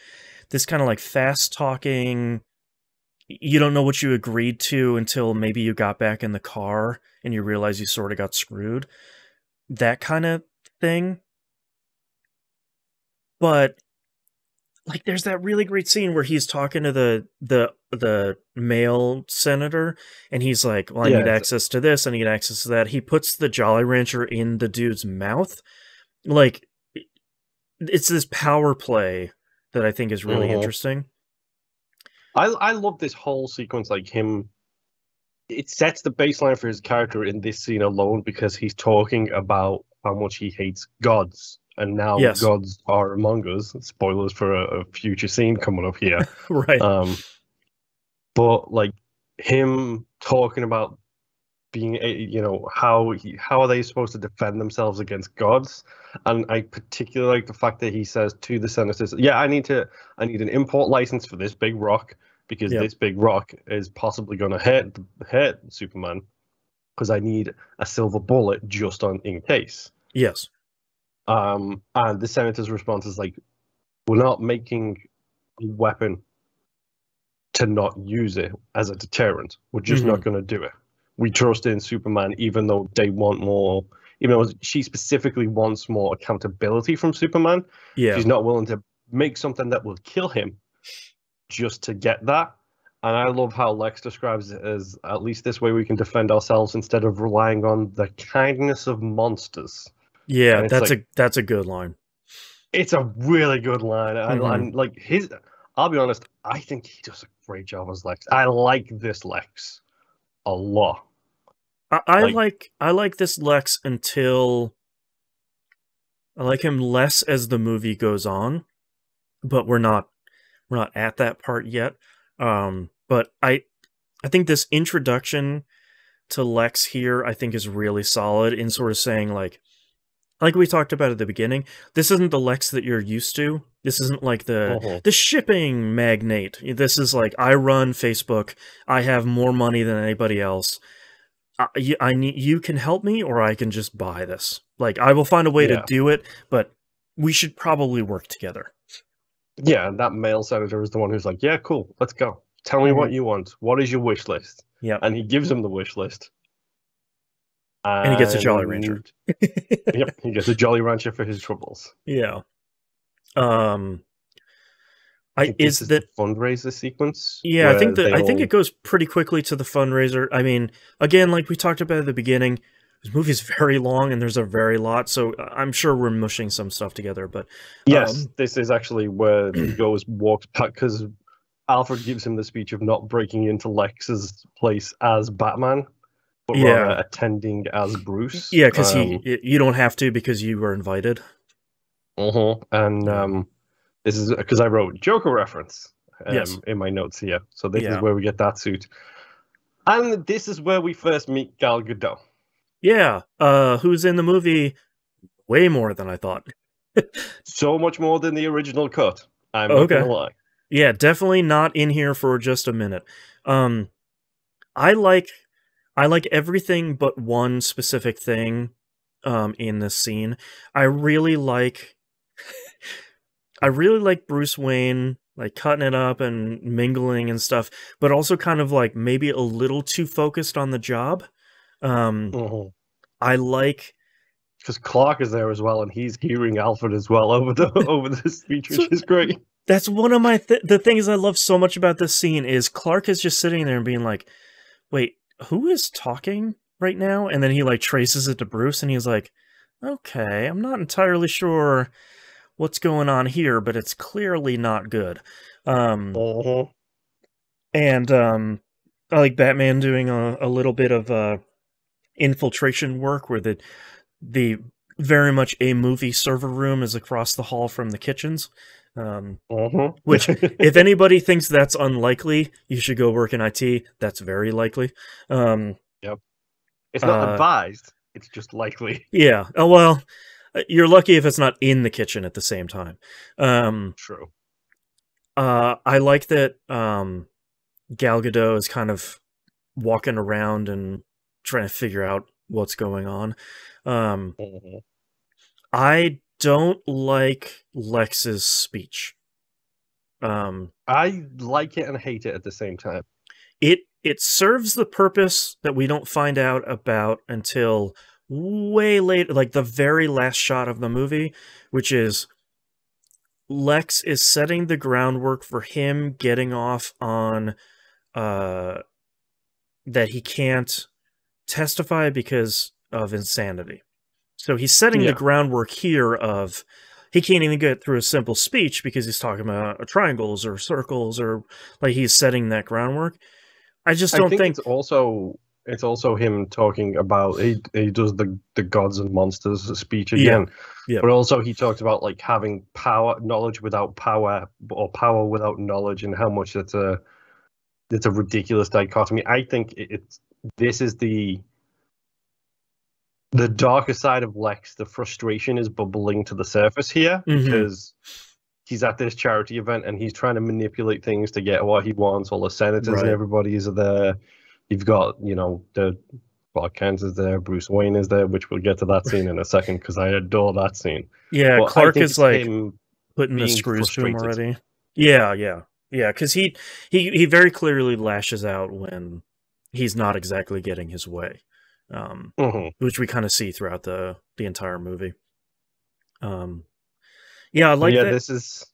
this kind of like fast talking, you don't know what you agreed to until maybe you got back in the car and you realize you sort of got screwed. That kind of thing. But like there's that really great scene where he's talking to the male senator and he's like, well, I need Yeah. access to this, I need access to that. He puts the Jolly Rancher in the dude's mouth. Like it's this power play that I think is really interesting. I love this whole sequence, like him. It sets the baseline for his character in this scene alone because he's talking about how much he hates gods, and now Yes. gods are among us. Spoilers for a future scene coming up here. Right. But like him talking about being, how are they supposed to defend themselves against gods? And I particularly like the fact that he says to the senators, "Yeah, I need an import license for this big rock because Yep. this big rock is possibly going to hurt Superman because I need a silver bullet just in case." Yes. And the senator's response is like, "We're not making a weapon to not use it as a deterrent. We're just not going to do it. We trust in Superman, even though they want more, even though she specifically wants more accountability from Superman. Yeah. She's not willing to make something that will kill him just to get that." And I love how Lex describes it as, at least this way we can defend ourselves instead of relying on the kindness of monsters. Yeah, that's a good line. It's a really good line. And like I'll be honest, I think he does a great job as Lex. I like this Lex a lot. I like this Lex until I like him less as the movie goes on, but we're not at that part yet. But I think this introduction to Lex here I think is really solid in sort of saying like we talked about at the beginning, this isn't the Lex that you're used to. This isn't like the shipping magnate. This is like, I run Facebook. I have more money than anybody else. I need, you can help me, or I can just buy this. Like, I will find a way to do it, but we should probably work together. Yeah, and that male senator is the one who's like, "Yeah, cool, let's go. Tell me what you want. What is your wish list?" Yeah, and he gives him the wish list. And he gets a Jolly Rancher. Yep, he gets a Jolly Rancher for his troubles. Yeah. I think this is the fundraiser sequence. Yeah, I think it goes pretty quickly to the fundraiser. I mean, again, like we talked about at the beginning, this movie is very long and there's a very lot, so I'm sure we're mushing some stuff together. But yes, this is actually where he walks back because Alfred gives him the speech of not breaking into Lex's place as Batman, but rather attending as Bruce. Yeah, because you don't have to because you were invited. And this is because I wrote Joker reference in my notes here. So this is where we get that suit. And this is where we first meet Gal Gadot. Yeah, who's in the movie way more than I thought. So much more than the original cut. I'm not Okay. gonna lie. Yeah, definitely not in here for just a minute. Um, I like everything but one specific thing in this scene. I really like Bruce Wayne like cutting it up and mingling and stuff, but also kind of like maybe a little too focused on the job. I like because Clark is there as well, and he's hearing Alfred as well over the speech, which is great. That's one of my the things I love so much about this scene is Clark is just sitting there and being like, "Wait, who is talking right now?" And then he like traces it to Bruce, and he's like, "Okay, I'm not entirely sure what's going on here, but it's clearly not good." And I like Batman doing a little bit of infiltration work where the very much a movie server room is across the hall from the kitchens. Which, if anybody thinks that's unlikely, you should go work in IT. That's very likely. Yep. It's not advised. It's just likely. Yeah. Oh, well, you're lucky if it's not in the kitchen at the same time. True. I like that Gal Gadot is kind of walking around and trying to figure out what's going on. I don't like Lex's speech. I like it and hate it at the same time. It serves the purpose that we don't find out about until way later, like the very last shot of the movie, which is Lex is setting the groundwork for him getting off on that he can't testify because of insanity. So he's setting the groundwork here of he can't even get through a simple speech because he's talking about triangles or circles, or like he's setting that groundwork. I just don't think it's also him talking about he does the gods and monsters speech again. Yeah. But also he talks about like having knowledge without power, or power without knowledge, and how much it's a ridiculous dichotomy. I think this is the darker side of Lex. The frustration is bubbling to the surface here because he's at this charity event and he's trying to manipulate things to get what he wants. All the senators and everybody is there. You've got, the Clark Kent is there, Bruce Wayne is there, which we'll get to that scene in a second because I adore that scene. Yeah, but Clark is like putting the screws to him already. Yeah, because he very clearly lashes out when he's not exactly getting his way, which we kind of see throughout the entire movie. Yeah, I like that. This is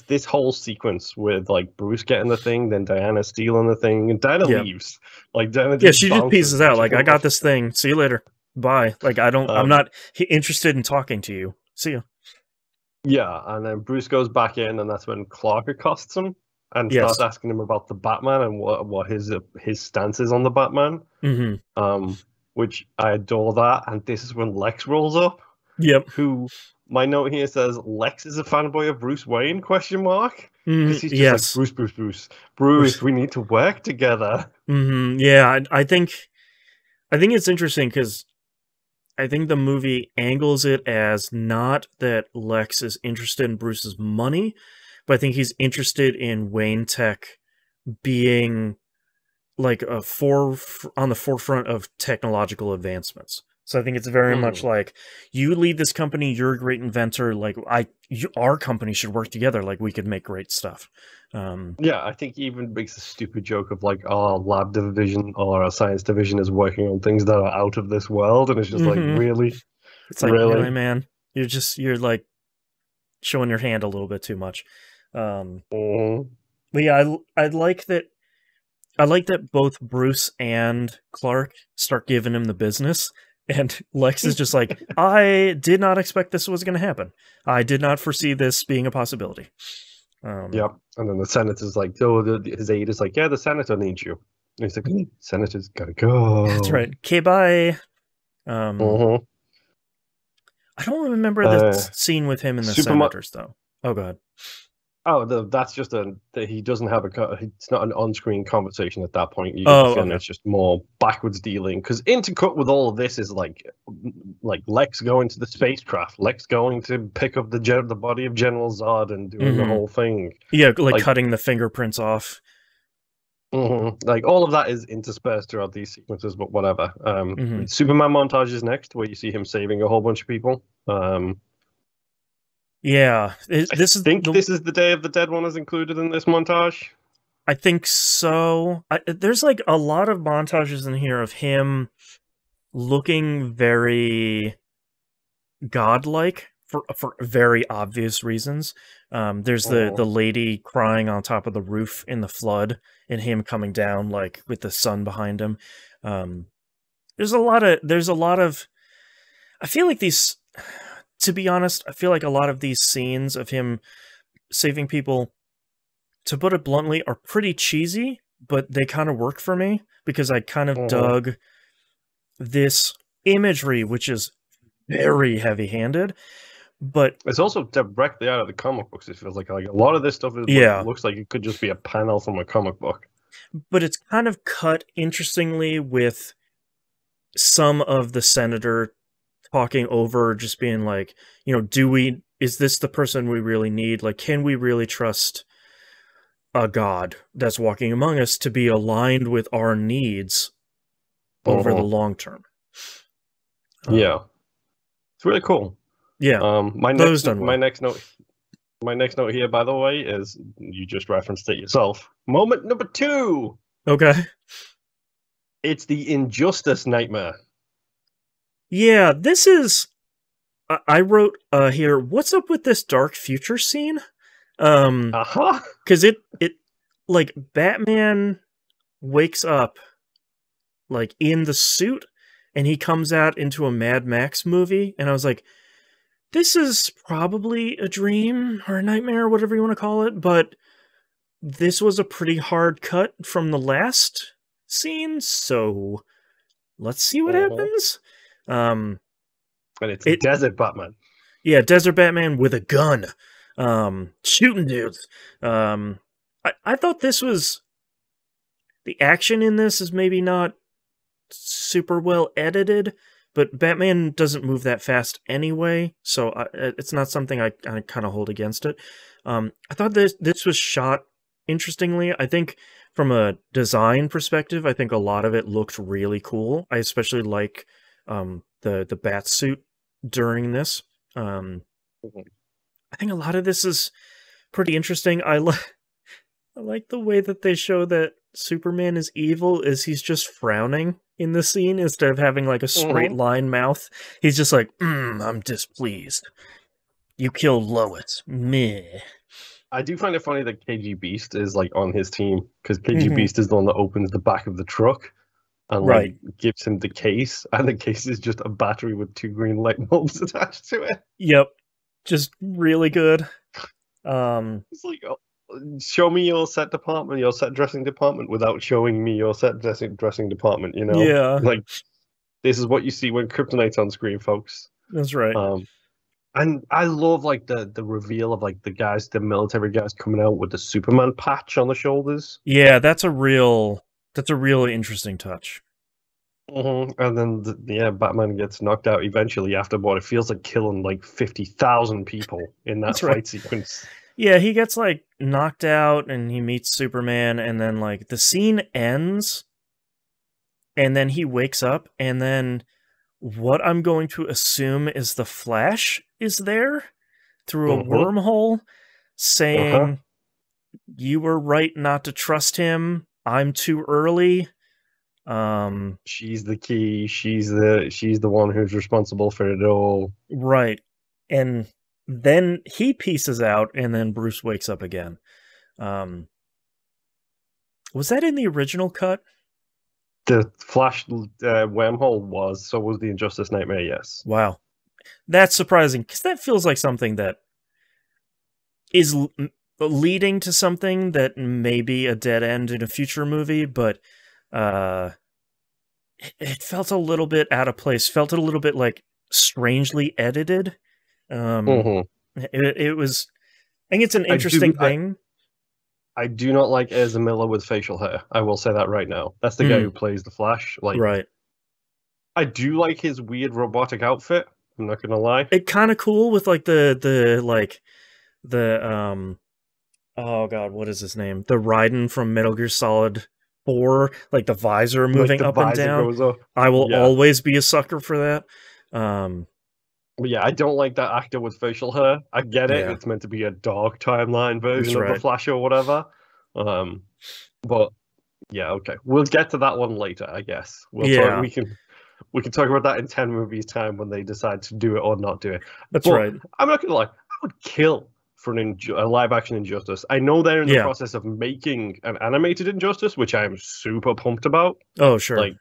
this whole sequence with like Bruce getting the thing, then Diana stealing the thing, and Diana leaves. Like Diana, she just pieces out. Like, I got this thing. See you later. Bye. Like, I'm not interested in talking to you. See you. Yeah, and then Bruce goes back in, and that's when Clark accosts him and starts asking him about the Batman and what his stance is on the Batman. Which I adore that. And this is when Lex rolls up. Yep. Who, my note here says, Lex is a fanboy of Bruce Wayne, ? Because he's just like, Bruce, we need to work together. Yeah, I think it's interesting because I think the movie angles it as not that Lex is interested in Bruce's money, but I think he's interested in Wayne Tech being like on the forefront of technological advancements. So I think it's very much like, you lead this company, you're a great inventor, like our company should work together, like we could make great stuff. Yeah, I think he even makes a stupid joke of like, our lab division or our science division is working on things that are out of this world, and it's just like, really? It's like, really, man? You're like showing your hand a little bit too much. But yeah, I like that both Bruce and Clark start giving him the business. And Lex is just like, I did not expect this was going to happen. I did not foresee this being a possibility. Yep. And then the senator's like, his aide is like, yeah, the senator needs you. And he's like, senator's got to go. That's right. Okay, bye. I don't remember the scene with him and the senators, though. Oh, God. Oh, that's just he doesn't have it's not an on-screen conversation at that point. You get the Oh, feeling okay. it's just more backwards dealing because intercut with all of this is like Lex going to the spacecraft, Lex going to pick up the body of General Zod and doing the Hmm. whole thing. Yeah, like Like, cutting the fingerprints off. like all of that is interspersed throughout these sequences, but whatever. Hmm. Superman montage is next, where you see him saving a whole bunch of people. Yeah, I this is think the. this is the Day of the Dead one is included in this montage. I think so. There's like a lot of montages in here of him looking very godlike for very obvious reasons. There's the lady crying on top of the roof in the flood, and him coming down like with the sun behind him. Um, there's a lot of. I feel like these. To be honest, I feel like a lot of these scenes of him saving people, to put it bluntly, are pretty cheesy, but they kind of work for me because I kind of Mhm. dug this imagery, which is very heavy-handed. But It's also directly out of the comic books. It feels like a lot of this stuff is like yeah, looks like it could just be a panel from a comic book. but it's kind of cut interestingly with some of the senator talking over, just being like, is this the person we really need? Like, can we really trust a god that's walking among us to be aligned with our needs over the Mhm. long term? Yeah, it's really cool. Yeah, My that was next done my well. next note my next note here, by the way, is you just referenced it yourself. Moment number 2. Okay. It's the Injustice nightmare. Yeah, this is. I wrote here. What's up with this dark future scene? Aha. Because it like Batman wakes up like in the suit, and he comes out into a Mad Max movie, and I was like, this is probably a dream or a nightmare, or whatever you want to call it, but this was a pretty hard cut from the last scene, so let's see what Mhm. happens. Um, And it's it Desert Batman. Yeah, Desert Batman with a gun, shooting dudes. I thought this was the action in this is maybe not super well edited, but Batman doesn't move that fast anyway, so it's not something I kind of hold against it. I thought this was shot interestingly. I think from a design perspective, I think a lot of it looked really cool. I especially like the bat suit during this. Um, Mhm. I think a lot of this is pretty interesting. I like the way that they show that Superman is evil is he's just frowning in the scene instead of having like a straight Mhm. line mouth. He's just like, I'm displeased. You killed Lois. Meh. I do find it funny that KG Beast is like on his team because KG Hmm. Beast is the one that opens the back of the truck and like Right. gives him the case, and the case is just a battery with 2 green light bulbs attached to it. Yep. Just really good. Um, It's like, oh, show me your set department, your set dressing department, without showing me your set dressing department. You know, yeah, like this is what you see when Kryptonite's on screen, folks. that's right. Um, and I love like the reveal of like the military guys coming out with the Superman patch on the shoulders. Yeah, that's a real interesting touch. And then Batman gets knocked out eventually after what it feels like killing like 50,000 people in that That's right. fight sequence. Yeah, he gets like knocked out and he meets Superman, and then like the scene ends, and then he wakes up, and then what I'm going to assume is the Flash is there through a Mm-hmm. wormhole Uh-huh. saying, you were right not to trust him. I'm too early. Um, She's the key. She's the one who's responsible for it all. right. And then he pieces out, and then Bruce wakes up again. Um, was that in the original cut? The Flash wormhole was, so was the Injustice Nightmare, yes. Wow. That's surprising, because that feels like something that is leading to something that may be a dead end in a future movie, but uh, it felt a little bit out of place. Felt a little bit like strangely edited. Um, Mm-hmm. it was. think it's an interesting thing. I do not like Ezra Miller with facial hair. I will say that right now. That's the guy who plays the Flash. Like, right. I do like his weird robotic outfit. I'm not gonna lie. It kind of cool with like the oh god, what is his name? The Raiden from Metal Gear Solid 4, like the visor moving the up and visor down. goes up. I will always be a sucker for that. But yeah, I don't like that actor with facial hair. I get it; it's meant to be a dark timeline version of the Flash or whatever. But yeah, okay, we'll get to that one later, I guess. Talk, we can talk about that in 10 movies' time when they decide to do it or not do it. That's right. I'm not gonna lie, I would kill for a live-action Injustice. I know they're in the process of making an animated Injustice, which I'm super pumped about. Oh, sure.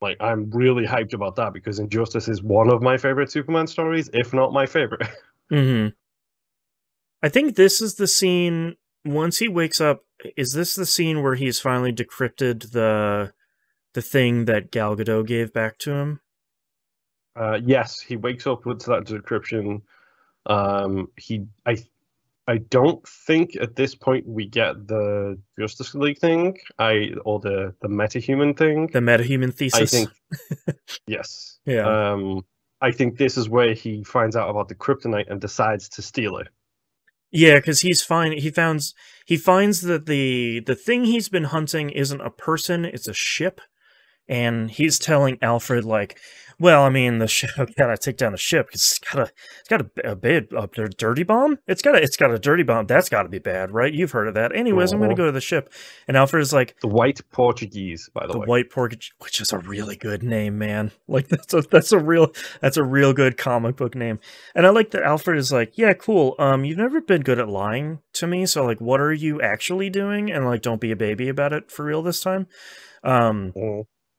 Like I'm really hyped about that because Injustice is one of my favorite Superman stories, if not my favorite. I think this is the scene, once he wakes up, is this the scene where he's finally decrypted the thing that Gal Gadot gave back to him? Yes, he wakes up with that decryption. I don't think at this point we get the Justice League thing, or the metahuman thing. The metahuman thesis. I think yes. Yeah. I think this is where he finds out about the kryptonite and decides to steal it. Yeah, because he finds that the thing he's been hunting isn't a person, it's a ship. And he's telling Alfred, like, well, I mean, the ship, gotta take down the ship because it's got a dirty bomb. It's got a dirty bomb. That's got to be bad, right? You've heard of that. Anyways, I'm gonna go to the ship. And Alfred is like, the White Portuguese, by the way. The White Portuguese, which is a really good name, man. Like that's a real good comic book name. And I like that Alfred is like, yeah, cool. You've never been good at lying to me, so like, what are you actually doing? And like, don't be a baby about it for real this time.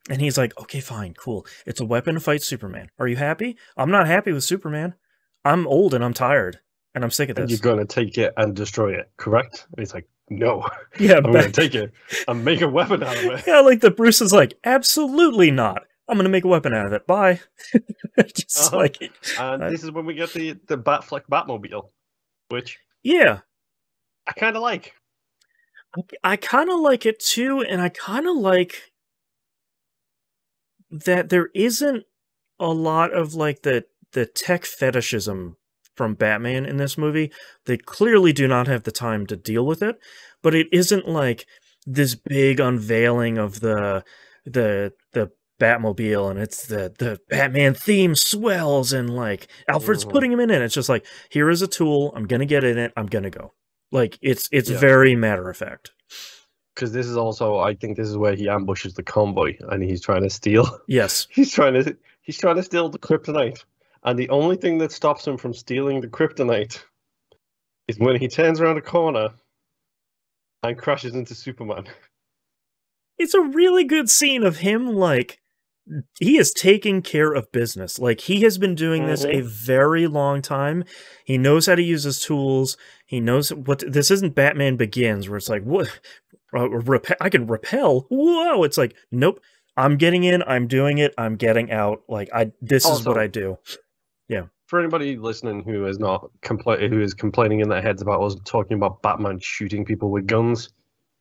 And he's like, okay, fine, cool. It's a weapon to fight Superman. Are you happy? I'm not happy with Superman. I'm old and I'm tired. And I'm sick of this. And you're going to take it and destroy it, correct? And he's like, no. Yeah, I'm going to take it and make a weapon out of it. Yeah, like the Bruce is like, absolutely not. I'm going to make a weapon out of it. Bye. Just and this is when we get the Batfleck Batmobile, which... Yeah. I kind of like. I kind of like it too, and I kind of like that there isn't a lot of like the tech fetishism from Batman in this movie. They clearly do not have the time to deal with it, but it isn't like this big unveiling of the Batmobile and it's the Batman theme swells and like Alfred's putting him in it. It's just like, here is a tool, I'm gonna get in it, I'm gonna go. Like it's very matter of fact. Because this is also, I think this is where he ambushes the convoy and he's trying to steal. Yes. He's trying to steal the kryptonite. And the only thing that stops him from stealing the kryptonite is when he turns around a corner and crashes into Superman. It's a really good scene of him, like, he is taking care of business. Like, he has been doing this a very long time. He knows how to use his tools. He knows what... This isn't Batman Begins, where it's like, what... I can repel. Whoa! It's like, nope. I'm getting in. I'm doing it. I'm getting out. Like this is what I do. Yeah. For anybody listening who is complaining in their heads about us talking about Batman shooting people with guns,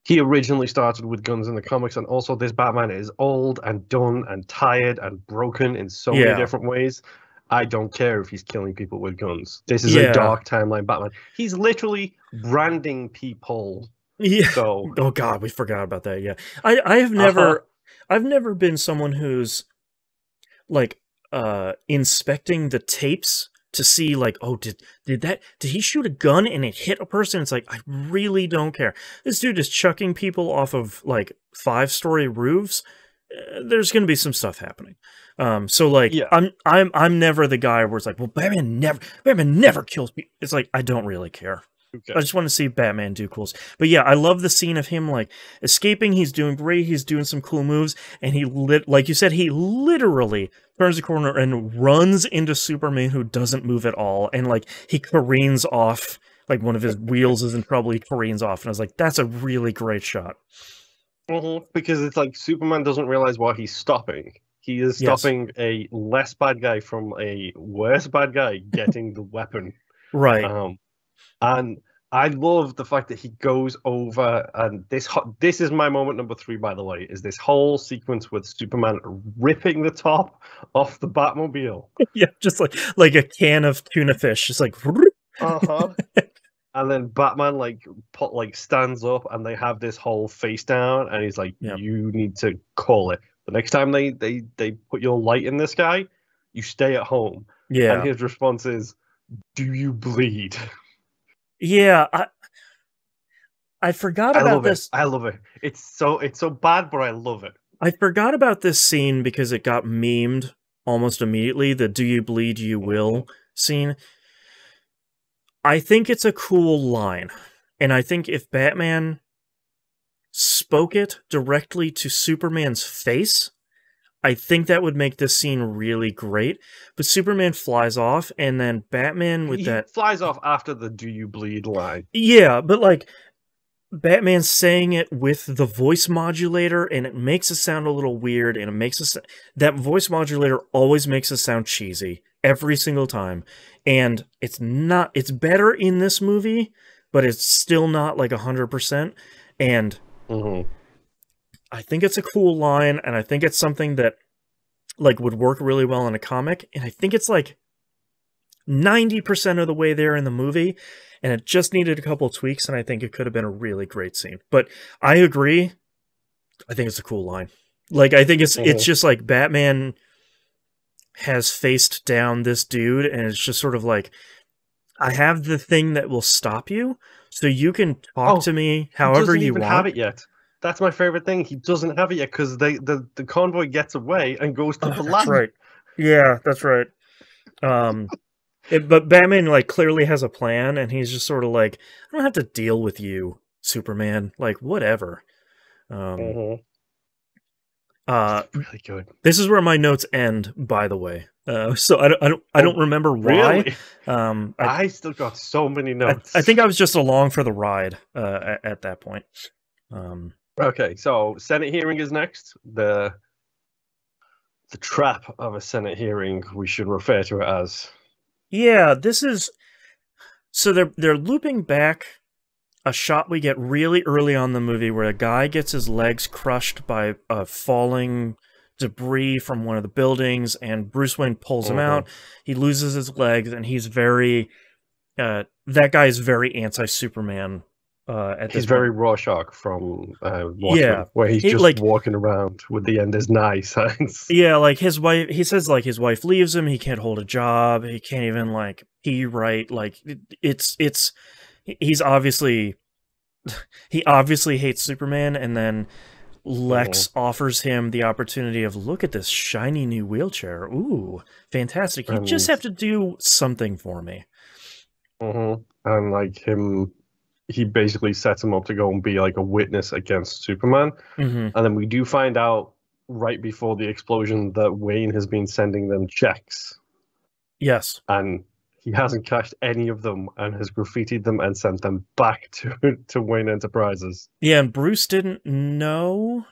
he originally started with guns in the comics, and also this Batman is old and done and tired and broken in so many different ways. I don't care if he's killing people with guns. This is a dark timeline Batman. He's literally branding people. Yeah. So, oh God, we forgot about that. Yeah, I've never been someone who's like inspecting the tapes to see like, oh, did he shoot a gun and it hit a person? It's like, I really don't care. This dude is chucking people off of like 5-story roofs. There's gonna be some stuff happening. So like, I'm never the guy where it's like, well, Batman never kills people. It's like, I don't really care. Okay. I just want to see Batman do cool. But yeah, I love the scene of him like escaping. He's doing great. He's doing some cool moves, and like you said, he literally turns the corner and runs into Superman, who doesn't move at all, and like he careens off. Like one of his wheels is in trouble. He careens off, and I was like, that's a really great shot. Because it's like Superman doesn't realize why he's stopping. He is stopping a less bad guy from a worse bad guy getting the weapon. Right. And I love the fact that he goes over, and this is my moment number 3, by the way, is this whole sequence with Superman ripping the top off the Batmobile. Yeah, just like a can of tuna fish, just like. Uh-huh. And then Batman stands up, and they have this whole face down, and he's like, Yep. "You need to call it. The next time they put your light in this guy, you stay at home." Yeah. And his response is, "Do you bleed?" Yeah, I forgot about this. I love it. It's so bad, but I love it. I forgot about this scene because it got memed almost immediately, the "Do you bleed, you will" scene. I think it's a cool line, and I think if Batman spoke it directly to Superman's face, I think that would make this scene really great. But Superman flies off, and then Batman with He flies off after the "Do you bleed" line. Yeah, but like Batman's saying it with the voice modulator, and it makes it sound a little weird, and it makes it that voice modulator always makes it sound cheesy every single time. And it's better in this movie, but it's still not like 100%. And I think it's a cool line, and I think it's something that like would work really well in a comic, and I think it's like 90% of the way there in the movie, and it just needed a couple tweaks, and I think it could have been a really great scene. But I agree. I think it's a cool line. Like, I think it's just like Batman has faced down this dude, and it's just sort of like, I have the thing that will stop you, so you can talk to me however you want. He doesn't even have it yet. That's my favorite thing. He doesn't have it yet because the convoy gets away and goes to the land. That's right. Yeah, that's right. But Batman like clearly has a plan, and he's just sort of like, I don't have to deal with you, Superman. Like, whatever. Really good. This is where my notes end, by the way. So I don't remember why. Really? I still got so many notes. I think I was just along for the ride at that point. Okay, so Senate hearing is next. The trap of a Senate hearing, we should refer to it as. Yeah, this is so they're looping back a shot we get really early on in the movie where a guy gets his legs crushed by falling debris from one of the buildings, and Bruce Wayne pulls him out. He loses his legs, and he's very that guy is very anti-Superman. He's very Rorschach from Watchmen, where he's just like, walking around with the "end is nigh" signs. Yeah, like his wife. He says like his wife leaves him. He can't hold a job. He can't even like pee right. Like he's obviously he obviously hates Superman. And then Lex offers him the opportunity of, look at this shiny new wheelchair. Ooh, fantastic! You just have to do something for me. And like him. He basically sets him up to go and be like a witness against Superman. And then we do find out right before the explosion that Wayne has been sending them checks. Yes. And he hasn't cashed any of them and has graffitied them and sent them back to Wayne Enterprises. Yeah, and Bruce didn't know?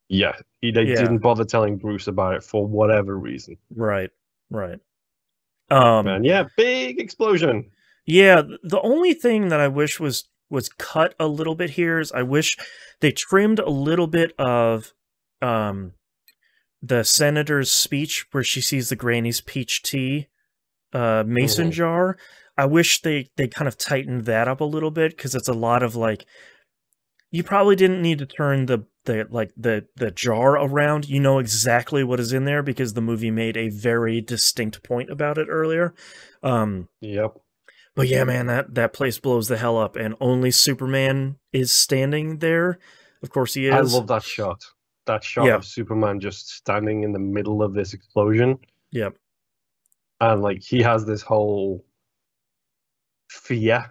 Yeah, they didn't bother telling Bruce about it for whatever reason. Right, right. And yeah, big explosion. Yeah, the only thing that I wish was cut a little bit here is I wish they trimmed a little bit of the senator's speech where she sees the granny's peach tea mason jar. I wish they kind of tightened that up a little bit, because it's a lot of like, you probably didn't need to turn the jar around. You know exactly what is in there because the movie made a very distinct point about it earlier. Yep. But yeah, man, that place blows the hell up, and only Superman is standing there. Of course he is. I love that shot. That shot of Superman just standing in the middle of this explosion. Yep. And like he has this whole fear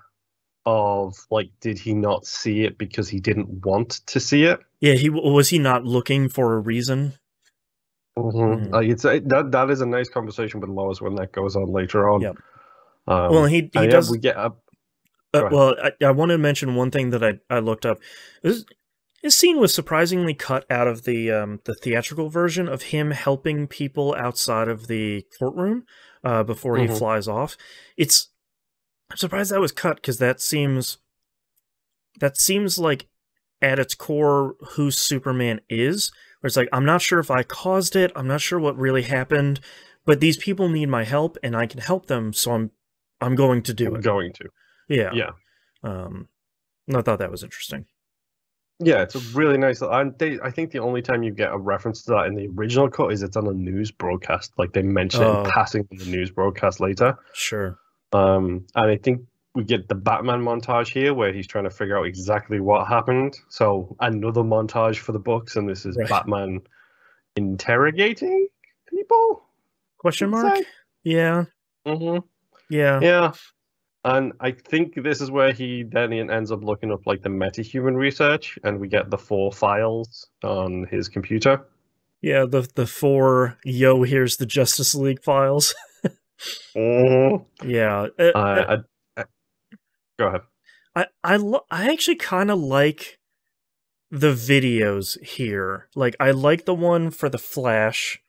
of like, did he not see it because he didn't want to see it? Yeah, was he not looking for a reason? Like that is a nice conversation with Lois when that goes on later on. Yep. Well, he does. We get up. Well, I want to mention one thing that I looked up. This scene was surprisingly cut out of the theatrical version of him helping people outside of the courtroom before he flies off. I'm surprised that was cut, because that seems like at its core who Superman is. Where it's like, I'm not sure if I caused it, I'm not sure what really happened, but these people need my help and I can help them, so I'm going to do I'm it. going to. Yeah. Yeah. I thought that was interesting. Yeah, it's a really nice. I think the only time you get a reference to that in the original cut is it's on a news broadcast. Like they mention it in passing in the news broadcast later. Sure. And I think we get the Batman montage here where he's trying to figure out exactly what happened. So another montage for the books, and this is Right. Batman interrogating people? Question mark? Yeah. Mm-hmm. Yeah. Yeah. And I think this is where he then ends up looking up like the metahuman research, and we get the 4 files on his computer. Yeah, the 4 here's the Justice League files. Yeah. Go ahead. I actually kind of like the videos here. Like, I like the one for the Flash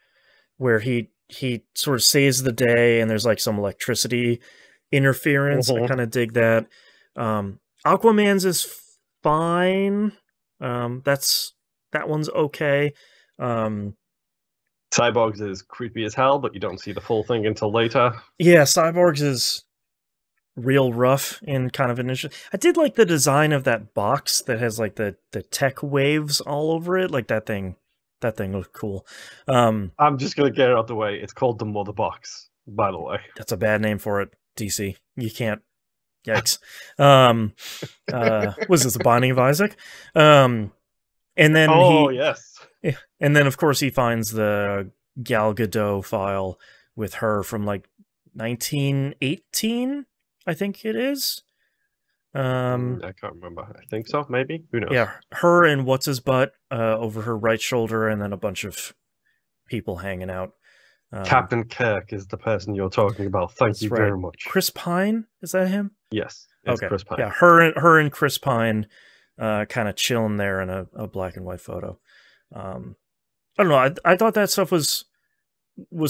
where he sort of saves the day and there's like some electricity interference. I kind of dig that. Aquaman's is fine. That one's okay. Cyborg's is creepy as hell, but you don't see the full thing until later. Yeah, Cyborg's is real rough and kind of initial. I did like the design of that box that has like the tech waves all over it. Like that thing looked cool. I'm just gonna get it out the way. It's called the Mother Box, by the way. That's a bad name for it, DC. You can't. Yikes. Was this The Binding of Isaac? And then yes. And then of course he finds the Gal Gadot file with her from like 1918, I think it is. I can't remember. I think so, maybe. Who knows? Yeah, her and what's his butt over her right shoulder, and then a bunch of people hanging out. Captain Kirk is the person you're talking about. Thank you very much. Chris Pine, is that him? Yes, it's okay. Chris Pine. Yeah, her and Chris Pine kind of chilling there in a black and white photo. I don't know. I thought that stuff was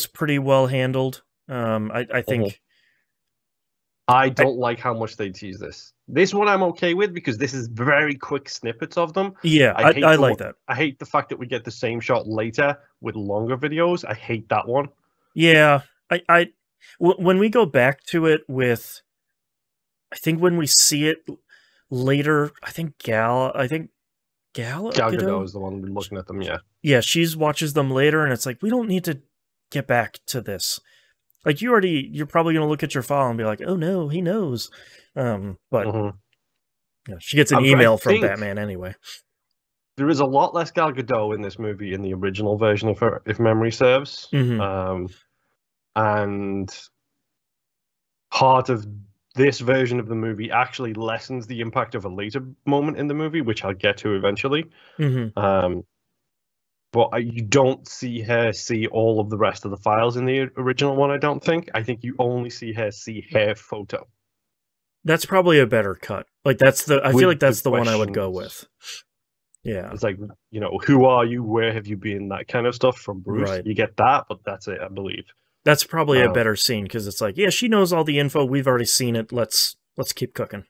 pretty well handled. I think. I don't like how much they tease this. This one I'm okay with because this is very quick snippets of them. Yeah, I like that. I hate the fact that we get the same shot later with longer videos. I hate that one. Yeah, when we go back to it with, I think when we see it later, I think Gal Gadot is the one looking at them. Yeah, she watches them later, and it's like, we don't need to get back to this. Like, you're probably gonna look at your file and be like, oh no, he knows. But yeah, she gets an email from Batman anyway. There is a lot less Gal Gadot in this movie in the original version, if memory serves. And part of this version of the movie actually lessens the impact of a later moment in the movie, which I'll get to eventually. But you don't see her see all of the rest of the files in the original one, I don't think. I think you only see her see her photo. That's probably a better cut. Like, I feel like that's the one I would go with. Yeah. It's like, who are you? Where have you been? That kind of stuff from Bruce. Right. You get that, but that's it, I believe. That's probably a better scene, because it's like, yeah, she knows all the info. We've already seen it. Let's keep cooking.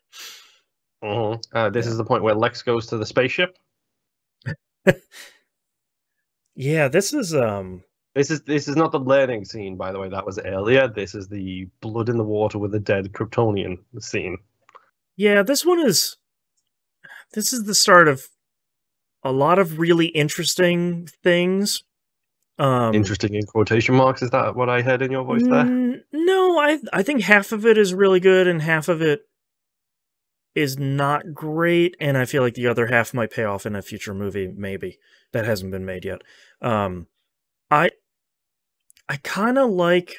This is the point where Lex goes to the spaceship. Yeah, this is not the learning scene, by the way. That was earlier. This is the blood in the water with the dead Kryptonian scene. Yeah, this is the start of a lot of really interesting things. Interesting in quotation marks. Is that what I heard in your voice there? No, I think half of it is really good and half of it is not great, and I feel like the other half might pay off in a future movie, maybe, that hasn't been made yet. I kind of like,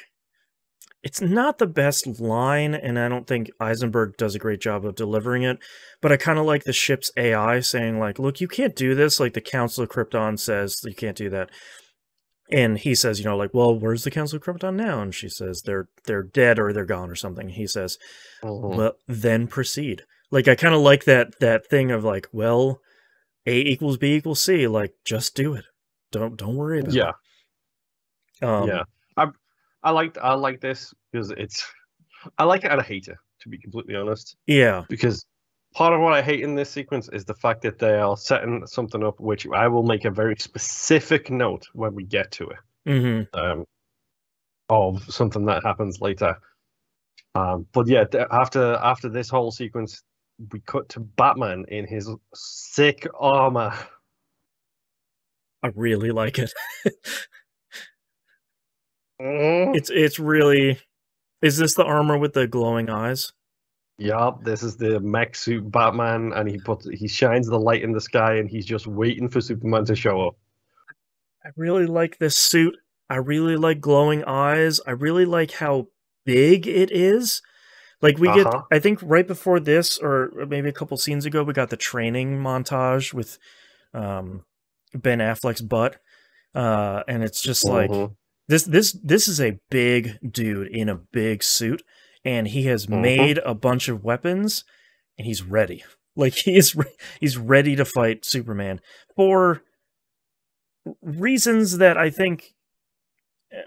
it's not the best line, and I don't think Eisenberg does a great job of delivering it, but I kind of like the ship's AI saying, like, look, you can't do this. Like, the Council of Krypton says you can't do that. And he says, like, well, where's the Council of Krypton now? And she says, they're dead or they're gone or something. He says, well, then proceed. Like, I kind of like that thing of like, well, A equals B equals C. Like, just do it. Don't worry about it. Yeah. I like this because I like it and I hate it. to be completely honest. Yeah. Because part of what I hate in this sequence is the fact that they are setting something up, which I will make a very specific note when we get to it, of something that happens later. But yeah, after this whole sequence, we cut to Batman in his sick armor. I really like it. Mm. It's really. Is this the armor with the glowing eyes? Yup, this is the mech suit Batman, and he shines the light in the sky, and he's just waiting for Superman to show up. I really like this suit. I really like glowing eyes. I really like how big it is. Like we get, I think right before this, or maybe a couple scenes ago, we got the training montage with Ben Affleck's butt, and it's just like this is a big dude in a big suit, and he has made a bunch of weapons, and he's ready. Like he's ready to fight Superman for reasons that I think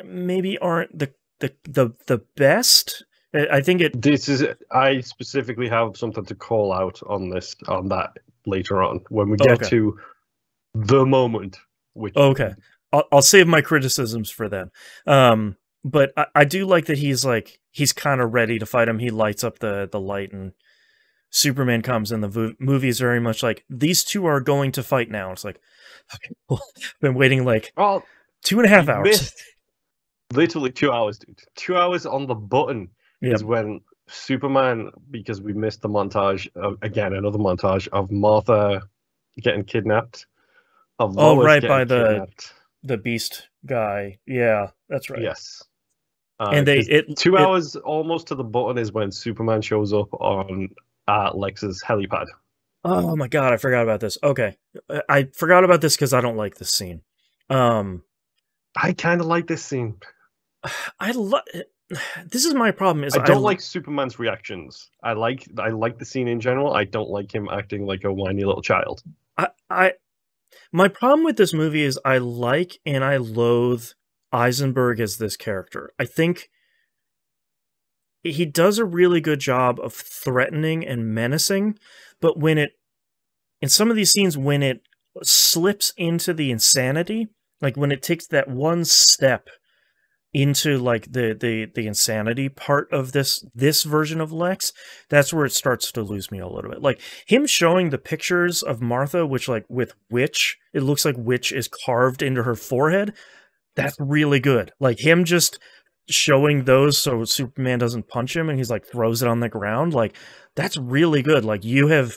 maybe aren't the best. I think it. I specifically have something to call out on that later on when we get to the moment. Which I'll save my criticisms for then. But I do like that he's kind of ready to fight him. He lights up the light, and Superman comes, and the movie is very much like these two are going to fight now. It's like, okay, well, I've been waiting like 2.5 hours. Literally 2 hours, dude. 2 hours on the button is when Superman, because we missed the montage, again, another montage of Martha getting kidnapped. Of Lois right, getting by kidnapped. the Beast guy. Yeah, that's right. Yes. And 2 hours almost to the button is when Superman shows up on Lex's helipad. Oh my god, I forgot about this. Okay. I forgot about this because I don't like this scene. I kind of like this scene. This is my problem. Is I don't like Superman's reactions. I like the scene in general. I don't like him acting like a whiny little child. My problem with this movie is I like and I loathe Eisenberg as this character. I think he does a really good job of threatening and menacing, but in some of these scenes, when it slips into the insanity, like when it takes that one step into like the insanity part of this version of Lex, that's where it starts to lose me a little bit. Like him showing the pictures of Martha, which like with Witch, it looks like Witch is carved into her forehead. That's really good. Like him just showing those so Superman doesn't punch him and he's like throws it on the ground. Like that's really good. Like you have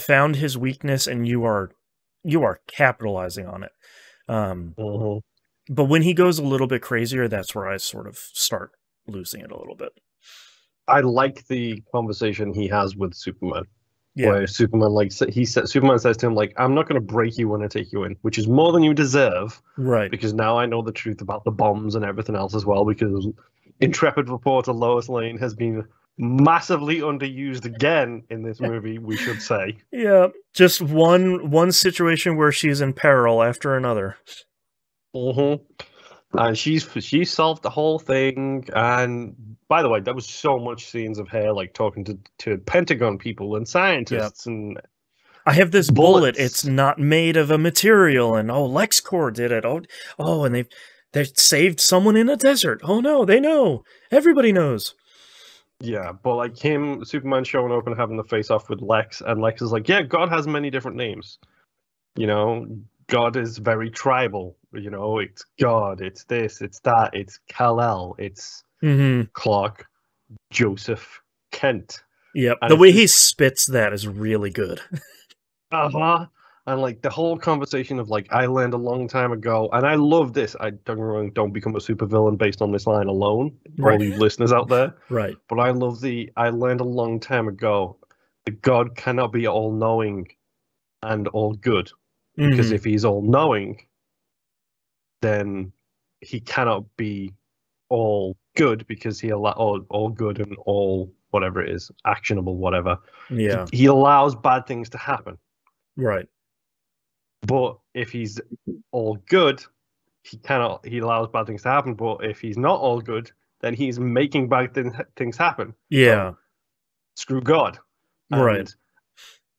found his weakness and you are capitalizing on it. But when he goes a little bit crazier, that's where I sort of start losing it a little bit. I like the conversation he has with Superman. Yeah. Where Superman Superman says to him like, "I'm not going to break you when I take you in," which is more than you deserve. Right. Because now I know the truth about the bombs and everything else as well. Because intrepid reporter Lois Lane has been massively underused again in this movie, we should say. Yeah, just one situation where she's in peril after another. And she solved the whole thing. And by the way, there was so much scenes of her like talking to Pentagon people and scientists and I have this bullet. It's not made of a material, and LexCorp did it. Oh, and they saved someone in a desert. Oh no, they know. Everybody knows. Yeah, but like Superman showing up and having the face off with Lex, and Lex is like, yeah, God has many different names. You know, God is very tribal. You know, it's God, it's this, it's that, it's Kal-El, it's Clark, Joseph, Kent. Yep, the way he spits that is really good. And like the whole conversation of like, I learned a long time ago, and I love this. I don't get me wrong, don't become a supervillain based on this line alone, all you listeners out there. Right. But I love I learned a long time ago that God cannot be all knowing and all good. Because if he's all knowing, then he cannot be all good because he all good and all whatever it is, actionable, whatever. Yeah. He allows bad things to happen. Right. But if he's all good, he allows bad things to happen. But if he's not all good, then he's making bad things happen. Yeah. So screw God. Right. And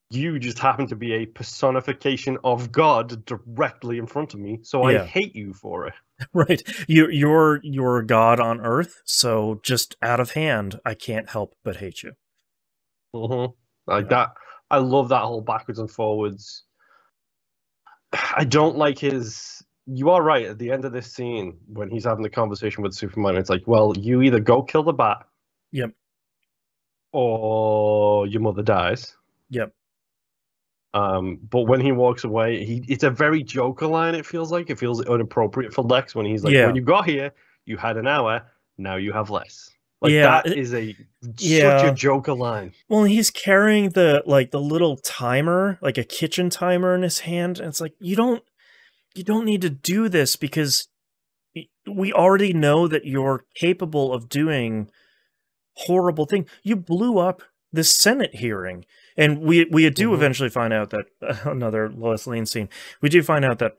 you just happen to be a personification of God directly in front of me, so I Yeah. hate you for it. Right. You're God on Earth, so just out of hand, I can't help but hate you. Like Yeah. that. I love that whole backwards and forwards. I don't like his. You are right. At the end of this scene, when he's having the conversation with Superman, it's like, well, you either go kill the bat Yep. or your mother dies. Yep. But when he walks away, it's a very Joker line. It feels inappropriate for Lex when he's like, Yeah. "When you got here, you had an hour. Now you have less." Like Yeah. that is such a Yeah. Joker line. Well, he's carrying the little timer, like a kitchen timer in his hand, and it's like you don't need to do this because we already know that you're capable of doing horrible things. You blew up the Senate hearing, and we do eventually find out that another Lois Lane scene. We do find out that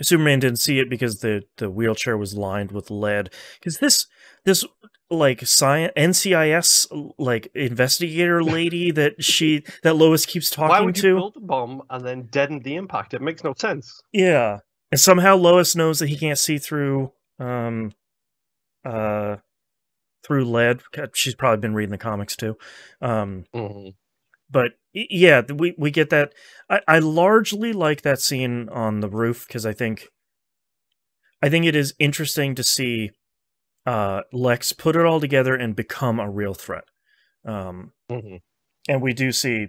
Superman didn't see it because the wheelchair was lined with lead. Because this like science NCIS like investigator lady that Lois keeps talking Why would to. you build a bomb and then deaden the impact? It makes no sense. Yeah, and somehow Lois knows that he can't see through through lead. She's probably been reading the comics too. But yeah, we get that. I largely like that scene on the roof because I think it is interesting to see Lex put it all together and become a real threat. And we do see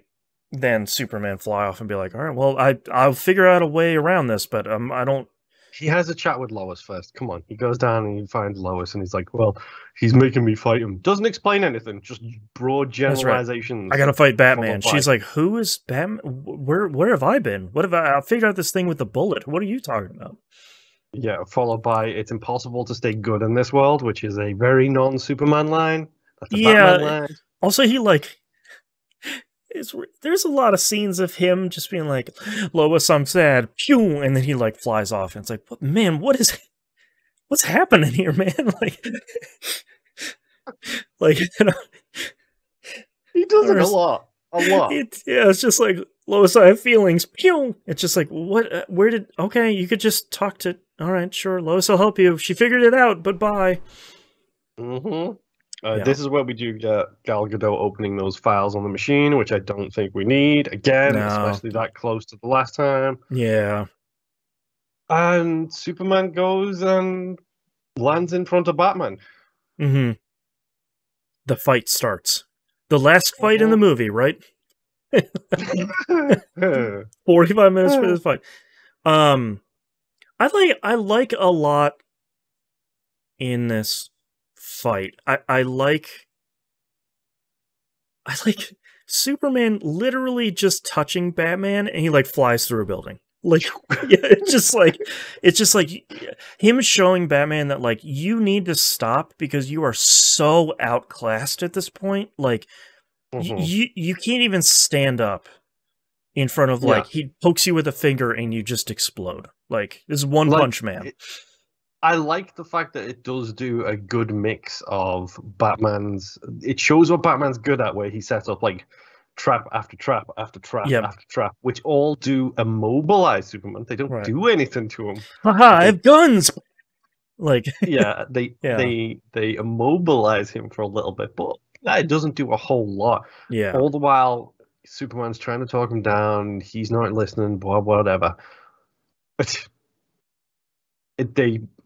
then Superman fly off and be like, all right, well, I'll figure out a way around this, but I don't. He has a chat with Lois first. Come on. He goes down and he finds Lois and he's like, well, he's making me fight him. Doesn't explain anything. Just broad generalizations. Right. I gotta fight Batman. She's like, who is Batman? Where have I been? What have I figured out this thing with the bullet? What are you talking about? Yeah, followed by it's impossible to stay good in this world, which is a very non-Superman line. That's the Batman line. Also, he like... there's a lot of scenes of him just being like, Lois, I'm sad, pew, and then he like flies off, and it's like, man, what's happening here, man? Like, you know, he does it a lot. It's just like, Lois, I have feelings, pew. It's just like, what? Okay, you could just talk to. All right, sure, Lois will help you. She figured it out, but bye. This is where we do get Gal Gadot opening those files on the machine, which I don't think we need again, especially that close to the last time. Yeah. And Superman goes and lands in front of Batman. The fight starts. The last fight in the movie, right? 45 minutes for this fight. I like a lot in this fight. I like Superman literally just touching Batman and he like flies through a building. Like, yeah, it's just like him showing Batman that like you need to stop because you are so outclassed at this point. Like you can't even stand up in front of like he pokes you with a finger and you just explode. Like this is One Punch Man. I like the fact that it does do a good mix of Batman's. It shows what Batman's good at, where he sets up like trap after trap after trap after trap, which all do immobilize Superman. They don't do anything to him. Haha, I have guns. Like they immobilize him for a little bit, but it doesn't do a whole lot. Yeah. All the while, Superman's trying to talk him down. He's not listening. Blah whatever. But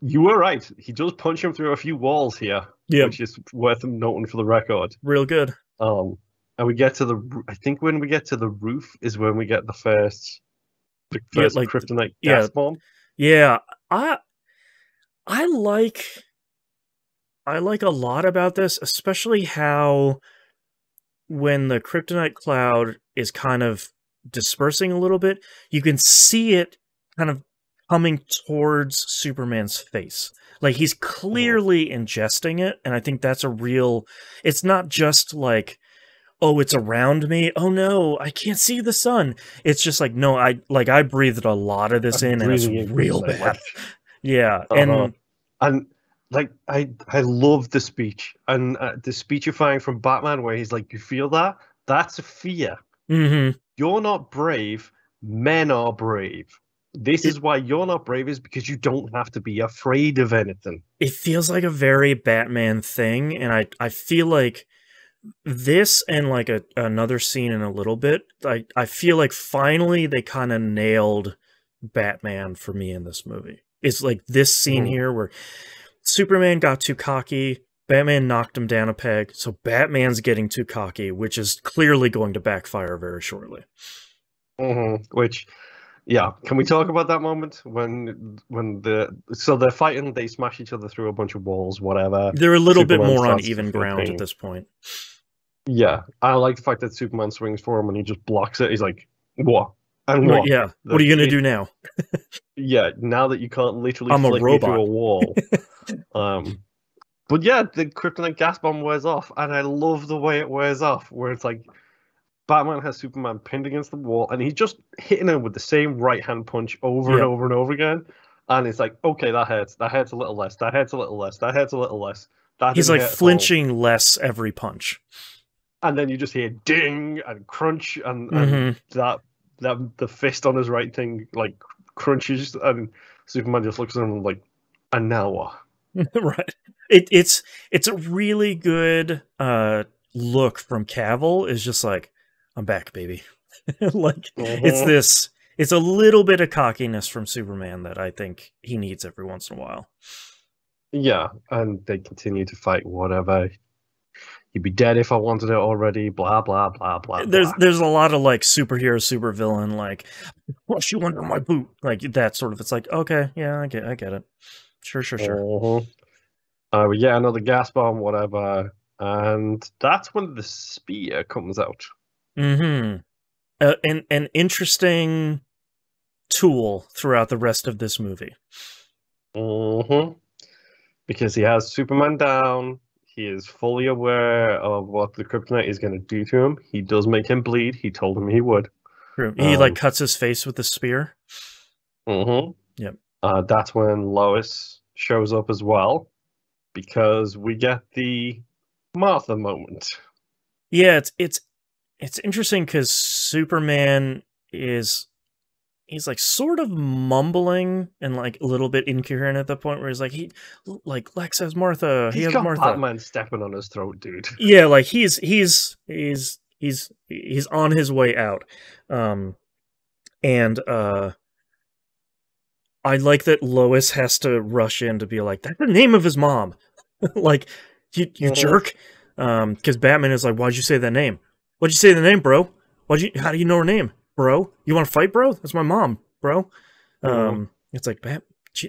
you were right. He does punch him through a few walls here, which is worth noting for the record. Real good. And we get to I think when we get to the roof is when we get the first kryptonite gas bomb. Yeah, I like a lot about this, especially how when the kryptonite cloud is kind of dispersing a little bit, you can see it kind of coming towards Superman's face. Like he's clearly ingesting it, and I think that's a real... It's not just like, oh, it's around me. Oh no, I can't see the sun. It's just like, no, I breathed a lot of this in, and it's real bad. Yeah, and like I love the speech and the speechifying from Batman where he's like, "You feel that? That's a fear. Mm-hmm. You're not brave. Men are brave. This It is why you're not brave is because you don't have to be afraid of anything." it feels like a very Batman thing, and I feel like this and like another scene in a little bit, I feel like finally they kind of nailed Batman for me in this movie. It's like this scene Mhm. here where Superman got too cocky, Batman knocked him down a peg, so Batman's getting too cocky, which is clearly going to backfire very shortly. Which, yeah, can we talk about that moment when they're fighting, they smash each other through a bunch of walls, whatever. They're a little bit Superman more on starts to even feel ground at pain. this point. Yeah, I like the fact that Superman swings for him and he just blocks it. He's like, "What? And what?" Yeah, what are Like you gonna it. do now? Yeah, now that you can't literally I'm a flick me through robot. a wall. Um, but yeah, the kryptonite gas bomb wears off, and I love the way it wears off, where it's like Batman has Superman pinned against the wall, and he's just hitting him with the same right hand punch over and Yep. over and over again. And it's like, okay, that hurts. That hurts a little less. That hurts a little less. That hurts a little less. That He's didn't like hurt at all. flinching less every punch. And then you just hear ding and crunch, and Mm-hmm. that the fist on his right thing like crunches, and Superman just looks at him like, and now what? Right. It's a really good look from Cavill. Is just like, I'm back, baby. Like Mhm. it's a little bit of cockiness from Superman that I think he needs every once in a while. Yeah, and they continue to fight. Whatever. You'd be dead if I wanted it already. Blah blah blah blah blah. There's a lot of like superhero, supervillain, like crush you under my boot, like that sort of. It's like, okay, yeah, I get it. Sure, sure, sure. Mhm. We get another gas bomb, whatever, and that's when the spear comes out. Mm-hmm. An interesting tool throughout the rest of this movie. hmm Because he has Superman down. He is fully aware of what the kryptonite is going to do to him. He does make him bleed. He told him he would. True. He like Um, cuts his face with the spear. mhm. Yep. That's when Lois shows up as well, because we get the Martha moment. Yeah, it's interesting because Superman is he's like sort of mumbling and like a little bit incoherent at the point where he's like he like Lex has Martha, he He's has got Martha. Batman stepping on his throat, dude. Yeah, like he's on his way out. Um and I like that Lois has to rush in to be like, that's the name of his mom. Like, you Mhm. jerk. Because Batman is like, why'd you say that name? Why'd you say the name, bro? How do you know her name, bro? You want to fight, bro? That's my mom, bro. Mhm. It's like,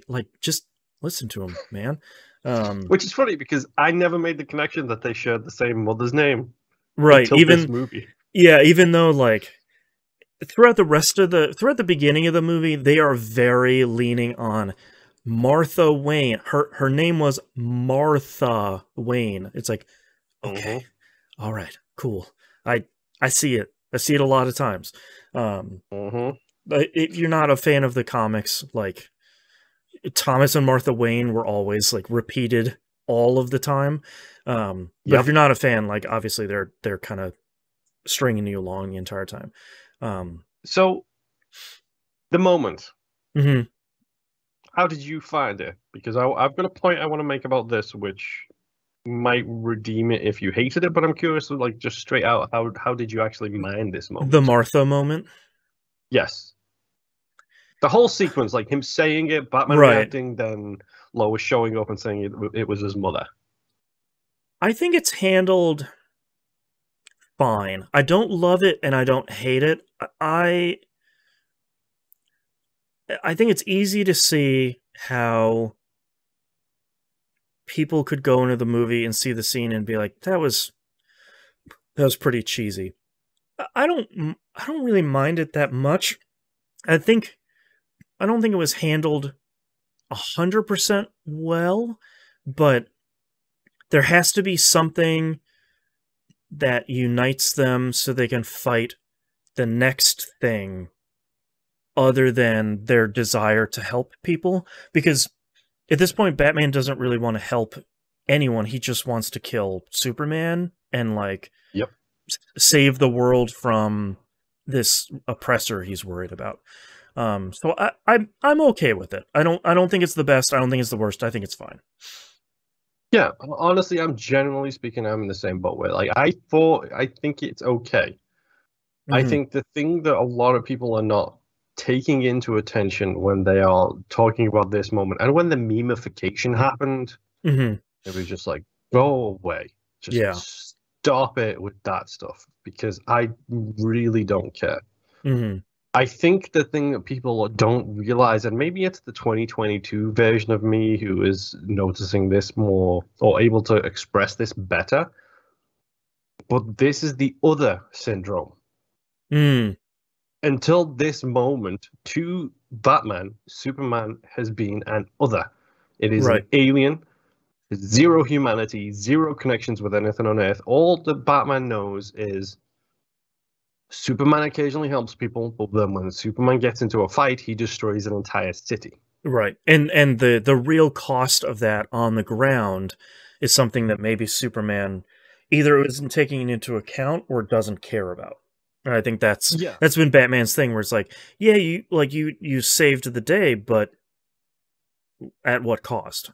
like, just listen to him, man. Um, Which is funny because I never made the connection that they shared the same mother's name right. until this movie. Yeah, even though, like, throughout the beginning of the movie, they are very leaning on Martha Wayne. Her name was Martha Wayne. It's like, okay, Mhm. all right, cool. I I see it. I see it a lot of times. Mhm. But if you're not a fan of the comics, like Thomas and Martha Wayne were always like repeated all of the time. But if Yep. you're not a fan, like obviously they're kind of stringing you along the entire time. Um, So the moment. mhm. How did you find it? Because I've got a point I want to make about this, which might redeem it if you hated it. But I'm curious, like just straight out, how did you actually mind this The moment? Martha moment, Yes, the whole sequence, like him saying it, Batman right? reacting, then Lois showing up and saying it was his mother. I think it's handled fine. I don't love it and I don't hate it. I think it's easy to see how people could go into the movie and see the scene and be like, that was pretty cheesy. I don't really mind it that much. I think I don't think it was handled 100% well, but there has to be something that unites them so they can fight the next thing other than their desire to help people, because At this point, Batman doesn't really want to help anyone. He just wants to kill Superman and like Yep. save the world from this oppressor he's worried about. So I'm okay with it. I don't think it's the best. I don't think it's the worst. I think it's fine. Yeah, honestly, I'm generally speaking, I'm in the same boat where like I think it's okay. I think the thing that a lot of people are not taking into attention when they are talking about this moment, and when the memification happened, it was just like, go away. Just stop it with that stuff, because I really don't care. I think the thing that people don't realize, and maybe it's the 2022 version of me who is noticing this more or able to express this better, but this is the other syndrome. Until this moment, to Batman, Superman has been an other. It is an alien, zero humanity, zero connections with anything on Earth. All that Batman knows is Superman occasionally helps people, but then when Superman gets into a fight, he destroys an entire city. Right. And the real cost of that on the ground is something that maybe Superman either isn't taking into account or doesn't care about. And I think that's been Batman's thing, where it's like, yeah, you saved the day, but at what cost?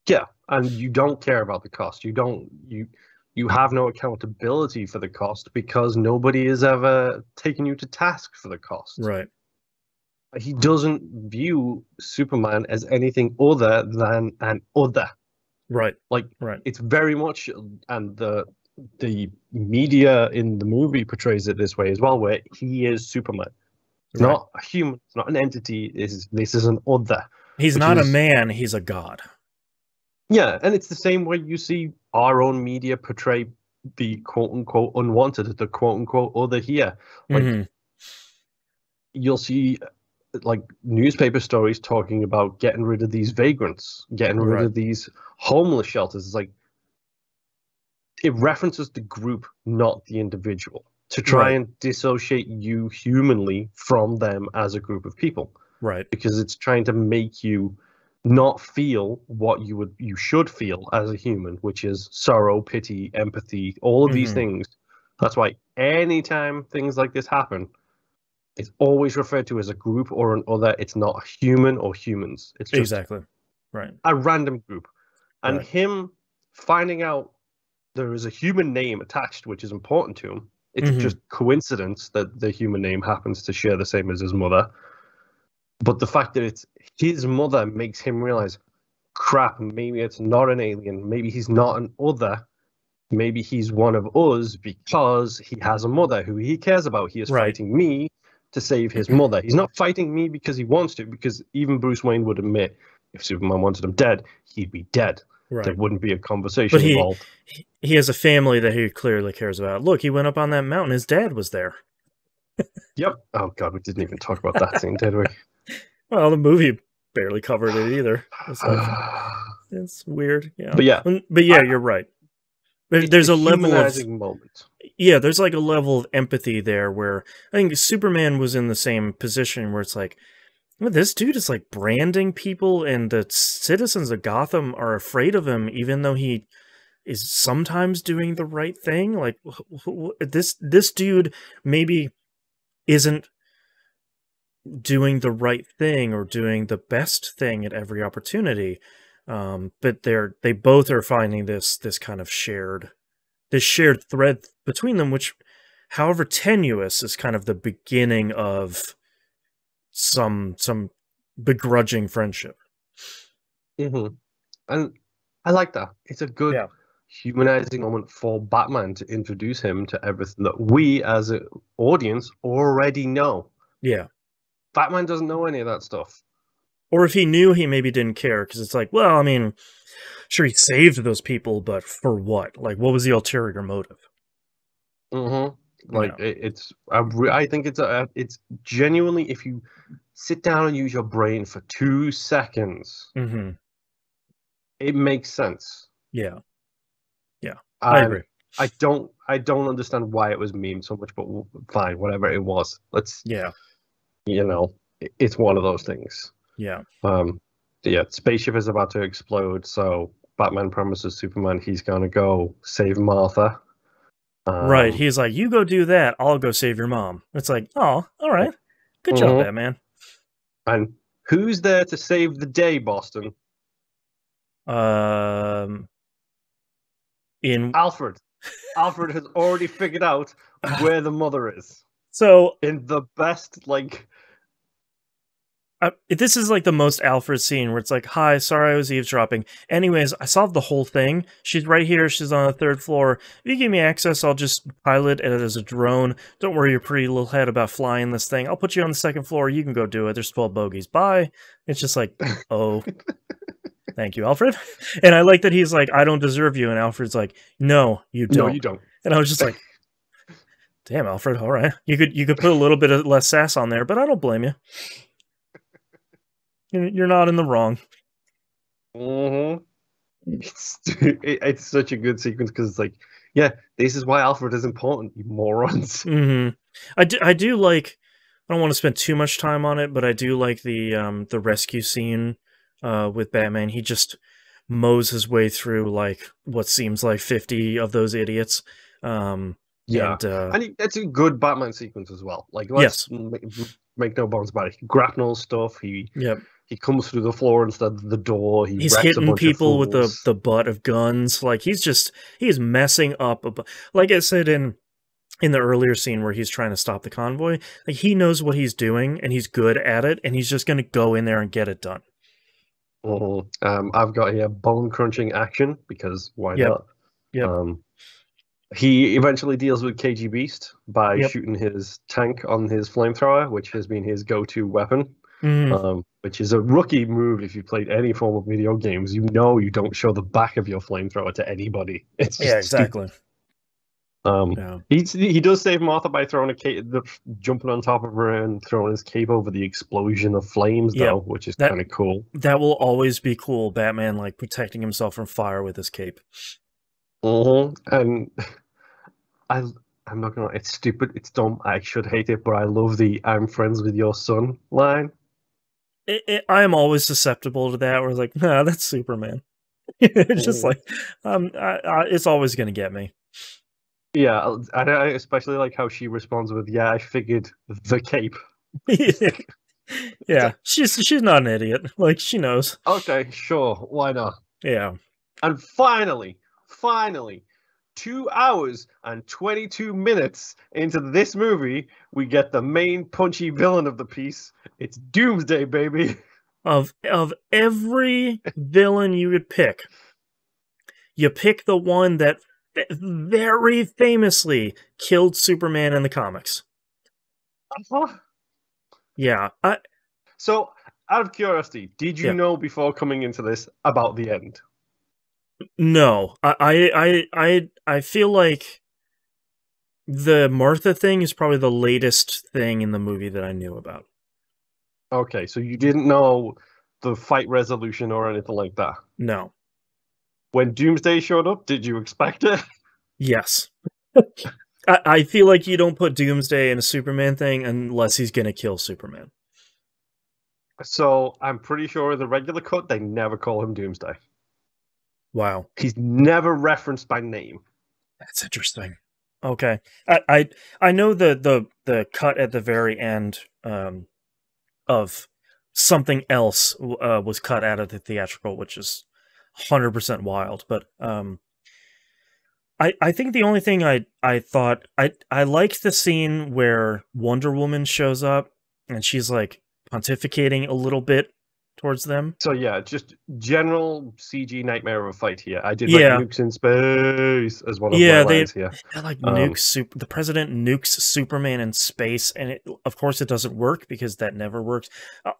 Yeah, and you don't care about the cost. You have no accountability for the cost because nobody has ever taken you to task for the cost. Right. He doesn't view Superman as anything other than an other. Right. Like, right. It's very much, and the media in the movie portrays it this way as well, where he is Superman. It's not a human. It's not an entity. This is an other. He's not a man. He's a god. Yeah, and it's the same way you see our own media portray the quote-unquote unwanted, the quote-unquote other here. Like, you'll see like newspaper stories talking about getting rid of these vagrants, getting rid of these homeless shelters. It's like, it references the group, not the individual, to try and dissociate you humanly from them as a group of people. Right. Because it's trying to make you not feel what you should feel as a human, which is sorrow, pity, empathy, all of these things. That's why anytime things like this happen, it's always referred to as a group or an other. It's not a human or humans. It's just a random group. And him finding out there is a human name attached, which is important to him. It's just coincidence that the human name happens to share the same as his mother. But the fact that it's his mother makes him realize, crap, maybe it's not an alien. Maybe he's not an other. Maybe he's one of us because he has a mother who he cares about. He is fighting me to save his mother. He's not fighting me because he wants to, because even Bruce Wayne would admit if Superman wanted him dead, he'd be dead. There wouldn't be a conversation involved. He has a family that he clearly cares about. Look, he went up on that mountain. His dad was there. Yep. Oh, God, we didn't even talk about that scene, did we? Well, the movie barely covered it either. It's, like, it's weird. Yeah. But yeah, you're right. There's a level of moment. Yeah, there's like a level of empathy there where I think Superman was in the same position where it's like, well, this dude is like branding people, and the citizens of Gotham are afraid of him, even though he is sometimes doing the right thing. Like, this dude maybe isn't doing the right thing or doing the best thing at every opportunity, but they both are finding this kind of shared thread between them, which, however tenuous, is kind of the beginning of some begrudging friendship. And I like that. It's a good humanizing moment for Batman to introduce him to everything that we as an audience already know. Yeah. Batman doesn't know any of that stuff. Or if he knew, he maybe didn't care, because it's like, well, I mean, sure, he saved those people, but for what? Like, what was the ulterior motive? Like, I think it's genuinely, if you sit down and use your brain for 2 seconds, it makes sense. Yeah. I agree. I don't understand why it was memed so much, but fine, whatever it was. Let's, you know, it's one of those things. Yeah. Yeah, spaceship is about to explode, so Batman promises Superman he's gonna go save Martha. Right. Um, He's like, you go do that. I'll go save your mom. It's like, oh, all right. Good job, mhm. Batman. And who's there to save the day, Boston? Um, in Alfred. Alfred has already figured out where the mother is. so In the best, like, this is like the most Alfred scene where it's like, hi, sorry I was eavesdropping. Anyways, I solved the whole thing. She's right here. She's on the third floor. If you give me access, I'll just pilot it as a drone. Don't worry your pretty little head about flying this thing. I'll put you on the second floor. You can go do it. There's 12 bogeys. Bye. It's just like, oh, thank you, Alfred. And I like that he's like, I don't deserve you. And Alfred's like, no, you no, don't. you don't. And I was just like, damn, Alfred. All right. You could put a little bit of less sass on there, but I don't blame you. You're not in the wrong. Mm-hmm. It's such a good sequence because it's like, yeah, this is why Alfred is important, you morons. Mm-hmm. I do like. I don't want to spend too much time on it, but I do like the rescue scene with Batman. He just mows his way through like what seems like 50 of those idiots. Yeah, And and that's a good Batman sequence as well. Like, let's yes, make no bones about it. He grapnels stuff. yep. He comes through the floor instead of the door. He He's wrecks a hitting bunch of people with fools. the butt of guns. Like he's messing up. Like I said in the earlier scene where he's trying to stop the convoy, like he knows what he's doing and he's good at it, and he's just going to go in there and get it done. I've got here bone crunching action because why Yep, not? yep, Um, he eventually deals with KG Beast by yep. shooting his tank on his flamethrower, which has been his go-to weapon. Mm, Which is a rookie move if you played any form of video games. You know you don't show the back of your flamethrower to anybody. It's yeah, just stupid. exactly. Yeah. He does save Martha by throwing a cape, jumping on top of her and throwing his cape over the explosion of flames, Yep. though, which is That kind of cool. that will always be cool. Batman like protecting himself from fire with his cape. And I, I'm not gonna. It's stupid. It's dumb. I should hate it, but I love the "I'm friends with your son" line. I am always susceptible to that. Where it's like, nah, that's Superman. It's just Mhm. like, it's always gonna get me. Yeah, and I especially like how she responds with, "Yeah, I figured the cape." Yeah, she's not an idiot. Like she knows. Okay, sure, why not? Yeah. And finally, 2 hours and 22 minutes into this movie, we get the main punchy villain of the piece. It's Doomsday, baby. Of every villain you would pick, you pick the one that very famously killed Superman in the comics. Uh-huh. Yeah. So, out of curiosity, did you Yeah. know before coming into this about the end? No. I feel like the Martha thing is probably the latest thing in the movie that I knew about. Okay, so you didn't know the fight resolution or anything like that. No. When Doomsday showed up, did you expect it? Yes. I feel like you don't put Doomsday in a Superman thing unless he's gonna kill Superman. So I'm pretty sure the regular cut they never call him Doomsday. Wow. He's never referenced by name. That's interesting. Okay. I know the cut at the very end of something else was cut out of the theatrical, which is 100% wild. But I think the only thing I thought I liked the scene where Wonder Woman shows up and she's like pontificating a little bit towards them. So yeah, just general CG nightmare of a fight here. I did Yeah. like nukes in space as one of my Yeah, lines here. like the president nukes Superman in space, and of course it doesn't work because that never works.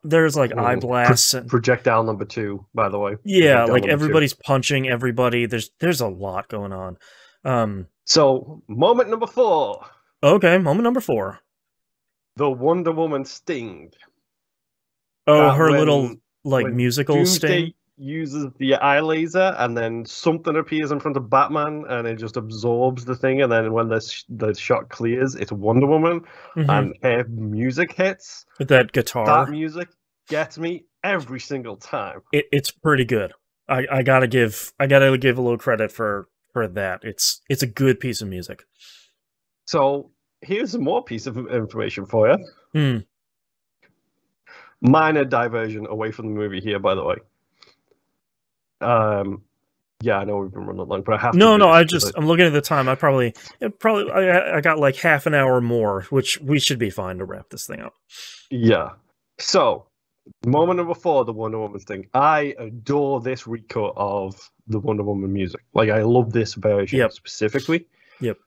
There's like eye blasts and Projectile number 2, by the way. yeah, Projectile like number 2. everybody's punching everybody. There's a lot going on. So moment number 4, Okay, moment number 4. the Wonder Woman sting. Oh, That her when- little like when musical Doomsday sting. uses the eye laser, and then something appears in front of Batman, and it just absorbs the thing. And then when the shot clears, it's Wonder Woman, Mhm. and her music hits. With that guitar. That music gets me every single time. It's pretty good. I gotta give a little credit for that. It's a good piece of music. So here's some more piece of information for you. Hmm. Minor diversion away from the movie here, by the way. Yeah, I know we've been running long, but I have to. No, do no. this I'm looking at the time. I got like half an hour more, which we should be fine to wrap this thing up. Yeah. So, moment number 4, the Wonder Woman thing. I adore this recut of the Wonder Woman music. Like, I love this version specifically. Yep.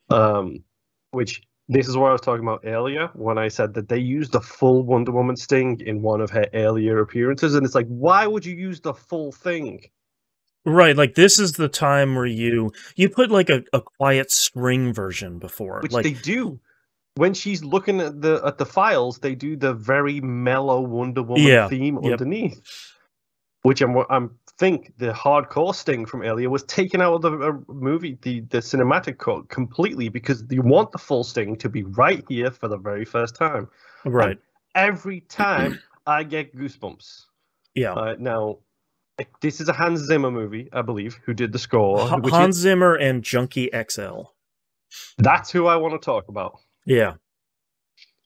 Which this is what I was talking about earlier when I said that they used the full Wonder Woman sting in one of her earlier appearances, and it's like, why would you use the full thing? Right, like this is the time where you put like a quiet string version before, Which like they do. When she's looking at the files, they do the very mellow Wonder Woman theme underneath. Which I'm think the hardcore sting from earlier was taken out of the movie, the cinematic cut completely, because you want the full sting to be right here for the very first time. Right. And every time I get goosebumps. Yeah. Now, this is a Hans Zimmer movie, I believe, who did the score. Hans Zimmer and Junkie XL. That's who I want to talk about. Yeah.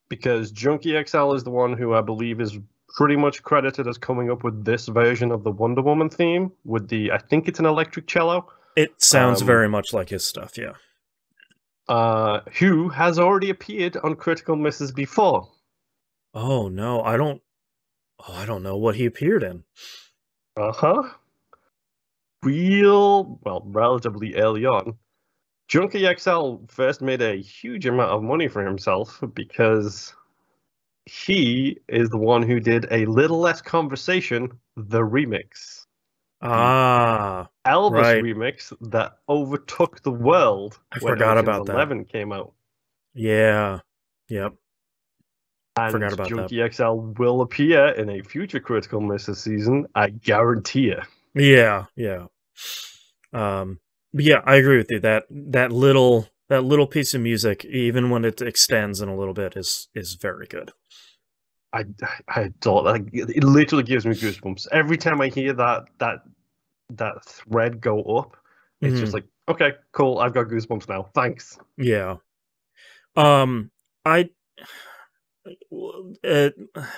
Because Junkie XL is the one who I believe is pretty much credited as coming up with this version of the Wonder Woman theme with I think it's an electric cello. It sounds very much like his stuff, yeah. Who has already appeared on Critical Misses before. Oh, no, I don't know what he appeared in. Relatively early on. Junkie XL first made a huge amount of money for himself because he is the one who did A Little Less Conversation, the remix. Elvis remix that overtook the world when forgot about 11 came out. Yeah. Yep. And forgot about Junkie XL will appear in a future Critical Misses season, I guarantee you. Yeah. Yeah, I agree with you. That little piece of music, even when it extends in a little bit, is very good. I adore that. It literally gives me goosebumps every time I hear that thread go up. It's just like, okay, cool. I've got goosebumps now. Thanks. Yeah.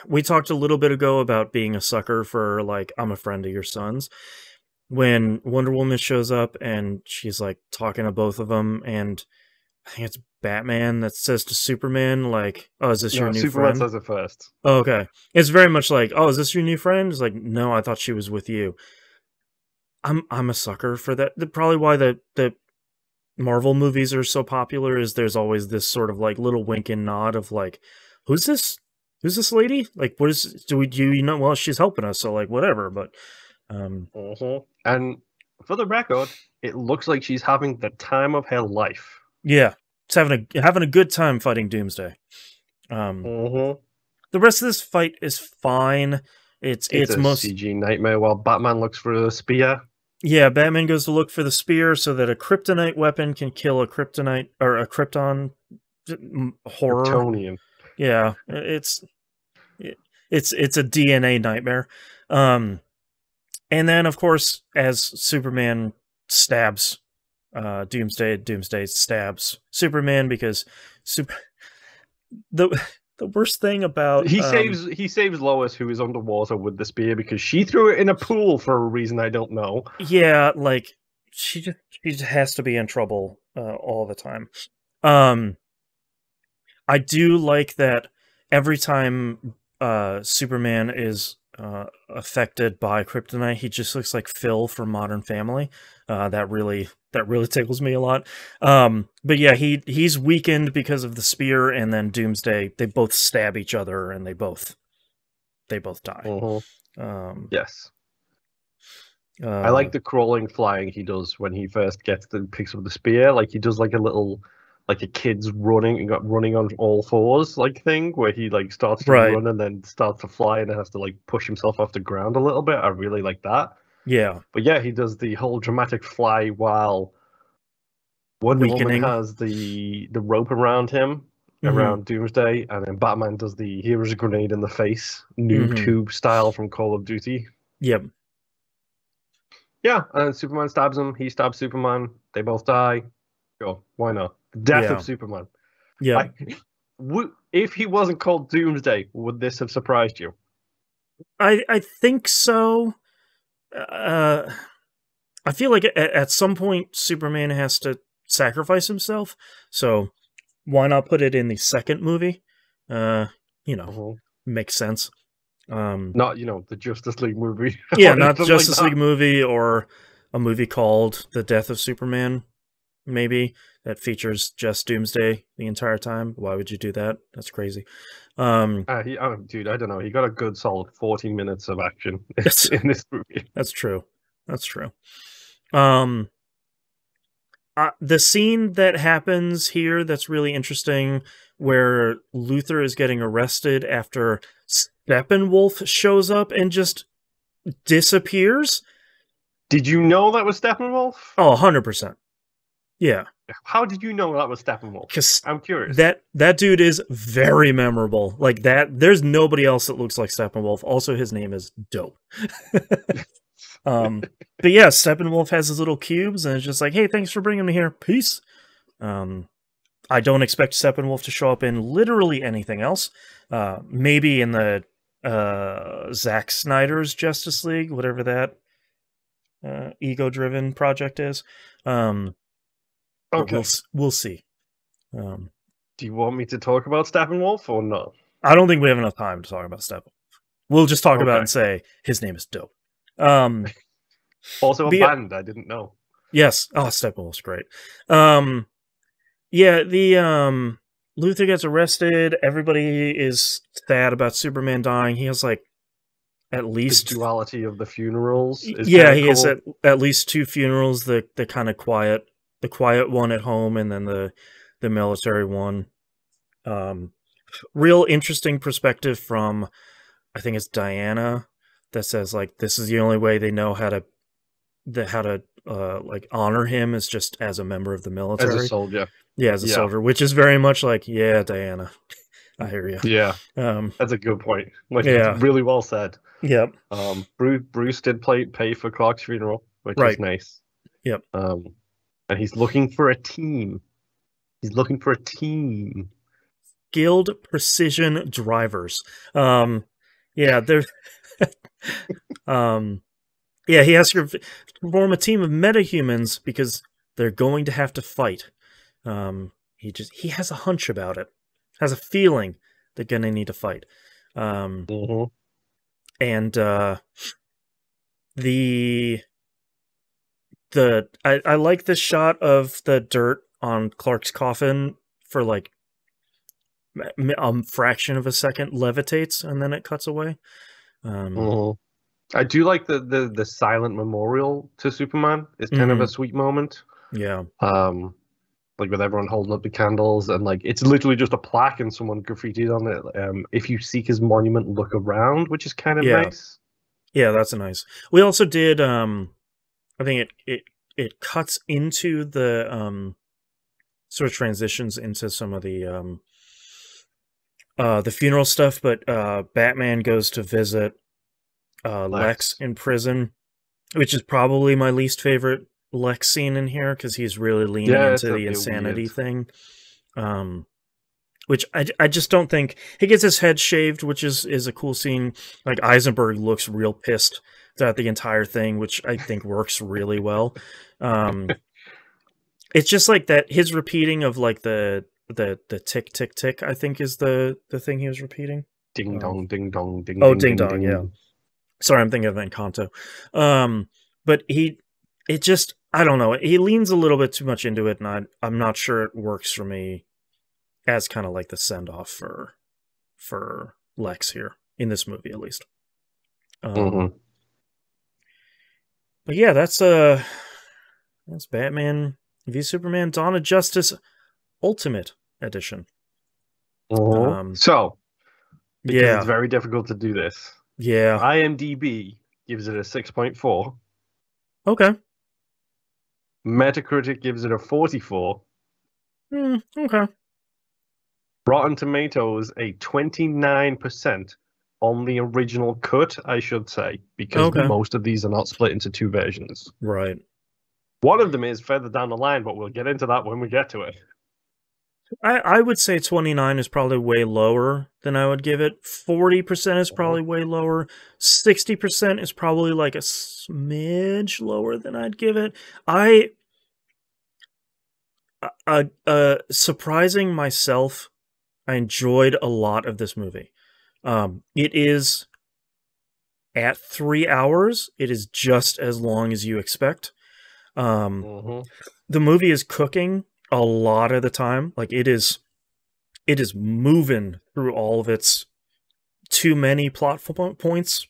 We talked a little bit ago about being a sucker for like I'm a friend of your son's. When Wonder Woman shows up and she's like talking to both of them, and I think it's Batman that says to Superman, like, "Oh, is this your new Superman friend?" Says it first. Oh, okay, it's very much like, "Oh, is this your new friend?" It's like, "No, I thought she was with you." I'm a sucker for that. Probably why the Marvel movies are so popular is there's always this sort of like little wink and nod of like, "Who's this? Who's this lady? Like, what is? Do you know? Well, she's helping us, so like whatever." But and for the record, it looks like she's having the time of her life. Yeah, it's having a good time fighting Doomsday. The rest of this fight is fine. It's a CG nightmare while Batman looks for a spear. Yeah, Batman goes to look for the spear so that a kryptonite weapon can kill a kryptonite or a Krypton horror. Kryptonian. Yeah, it's a DNA nightmare. And then, of course, as Superman stabs Doomsday stabs Superman because the worst thing about he saves Lois, who is underwater with the spear because she threw it in a pool for a reason I don't know. Yeah, like she just has to be in trouble all the time. I do like that every time Superman is affected by kryptonite, he just looks like Phil from Modern Family. That really tickles me a lot. But yeah, he's weakened because of the spear, and then Doomsday, they both stab each other and they both die. Yes. I like the crawling flying he does when he first picks up the spear. Like he does like a little, like a kid's running on all fours like thing where he like starts to run and then starts to fly and has to like push himself off the ground a little bit. I really like that. Yeah. But yeah, he does the whole dramatic fly while Wonder Woman has the rope around him around Doomsday, and then Batman does the hero's grenade in the face, noob tube style from Call of Duty. Yep. Yeah, and Superman stabs him. He stabs Superman. They both die. Go. Why not? Death of Superman. Yeah. If he wasn't called Doomsday, would this have surprised you? I think so. I feel like at some point Superman has to sacrifice himself. So why not put it in the second movie? Makes sense. Not, the Justice League movie. Yeah, not Justice League movie, or a movie called The Death of Superman, maybe, that features just Doomsday the entire time. Why would you do that? That's crazy. Dude, I don't know. He got a good solid 40 minutes of action in this movie. That's true. That's true. The scene that happens here that's really interesting, where Luthor is getting arrested after Steppenwolf shows up and just disappears. Did you know that was Steppenwolf? Oh, 100%. Yeah. How did you know that was Steppenwolf? Because I'm curious. That dude is very memorable. Like that, there's nobody else that looks like Steppenwolf. Also, his name is dope. But yeah, Steppenwolf has his little cubes, and it's just like, hey, thanks for bringing me here. Peace. I don't expect Steppenwolf to show up in literally anything else. Maybe in the Zack Snyder's Justice League, whatever that ego-driven project is. Okay. We'll see. Do you want me to talk about Steppenwolf or not? I don't think we have enough time to talk about Steppenwolf. We'll just talk about it and say his name is dope. Also a band, I didn't know. Yes. Oh, Steppenwolf's great. Yeah, the Luthor gets arrested. Everybody is sad about Superman dying. He has like at least the duality of the funerals. He has at least 2 funerals. The kind of quiet, the quiet one at home, and then the military one. Real interesting perspective from, I think it's Diana, that says like this is the only way they know how to like honor him is just as a member of the military, as a soldier. Yeah, as a soldier, which is very much like, yeah, Diana, I hear you. Yeah, that's a good point. Like, it's really well said. Yep. Bruce did pay for Clark's funeral, which is nice. Yep. And he's looking for a team. He's looking for a team. Skilled precision drivers. Yeah, they're. Yeah, he has to form a team of metahumans because they're going to have to fight. He has a hunch about it, has a feeling they're gonna need to fight. And I like this shot of the dirt on Clark's coffin for like a fraction of a second, levitates, and then it cuts away. I do like the silent memorial to Superman. It's kind of a sweet moment. Yeah. Like with everyone holding up the candles, and like it's literally just a plaque and someone graffitied on it. If you seek his monument, look around, which is kind of nice. Yeah, that's nice. We also did. I think it cuts into the sort of transitions into some of the funeral stuff, but Batman goes to visit Lex in prison, which is probably my least favorite Lex scene in here, because he's really leaning into the insanity thing. Which I just don't think... He gets his head shaved, which is a cool scene. Like, Eisenberg looks real pissed throughout the entire thing, which I think works really well. It's just like that, his repeating of like the tick, tick, tick, I think is the thing he was repeating. Ding dong, ding dong, ding dong. Oh, ding dong, yeah. Sorry, I'm thinking of Encanto. But it just, I don't know, he leans a little bit too much into it, and I'm not sure it works for me as kind of like the send-off for Lex here, in this movie at least. But yeah, that's Batman v Superman: Dawn of Justice Ultimate Edition. So, because it's very difficult to do this. Yeah. IMDb gives it a 6.4. Okay. Metacritic gives it a 44. Okay. Rotten Tomatoes a 29% on the original cut, I should say, because Okay. most of these are not split into two versions. Right. One of them is further down the line, but we'll get into that when we get to it. I would say 29 is probably way lower than I would give it. 40% is probably way lower. 60% is probably like a smidge lower than I'd give it. Surprising myself, I enjoyed a lot of this movie. It is at 3 hours. It is just as long as you expect. The movie is cooking a lot of the time. Like it is moving through all of its too many plot points.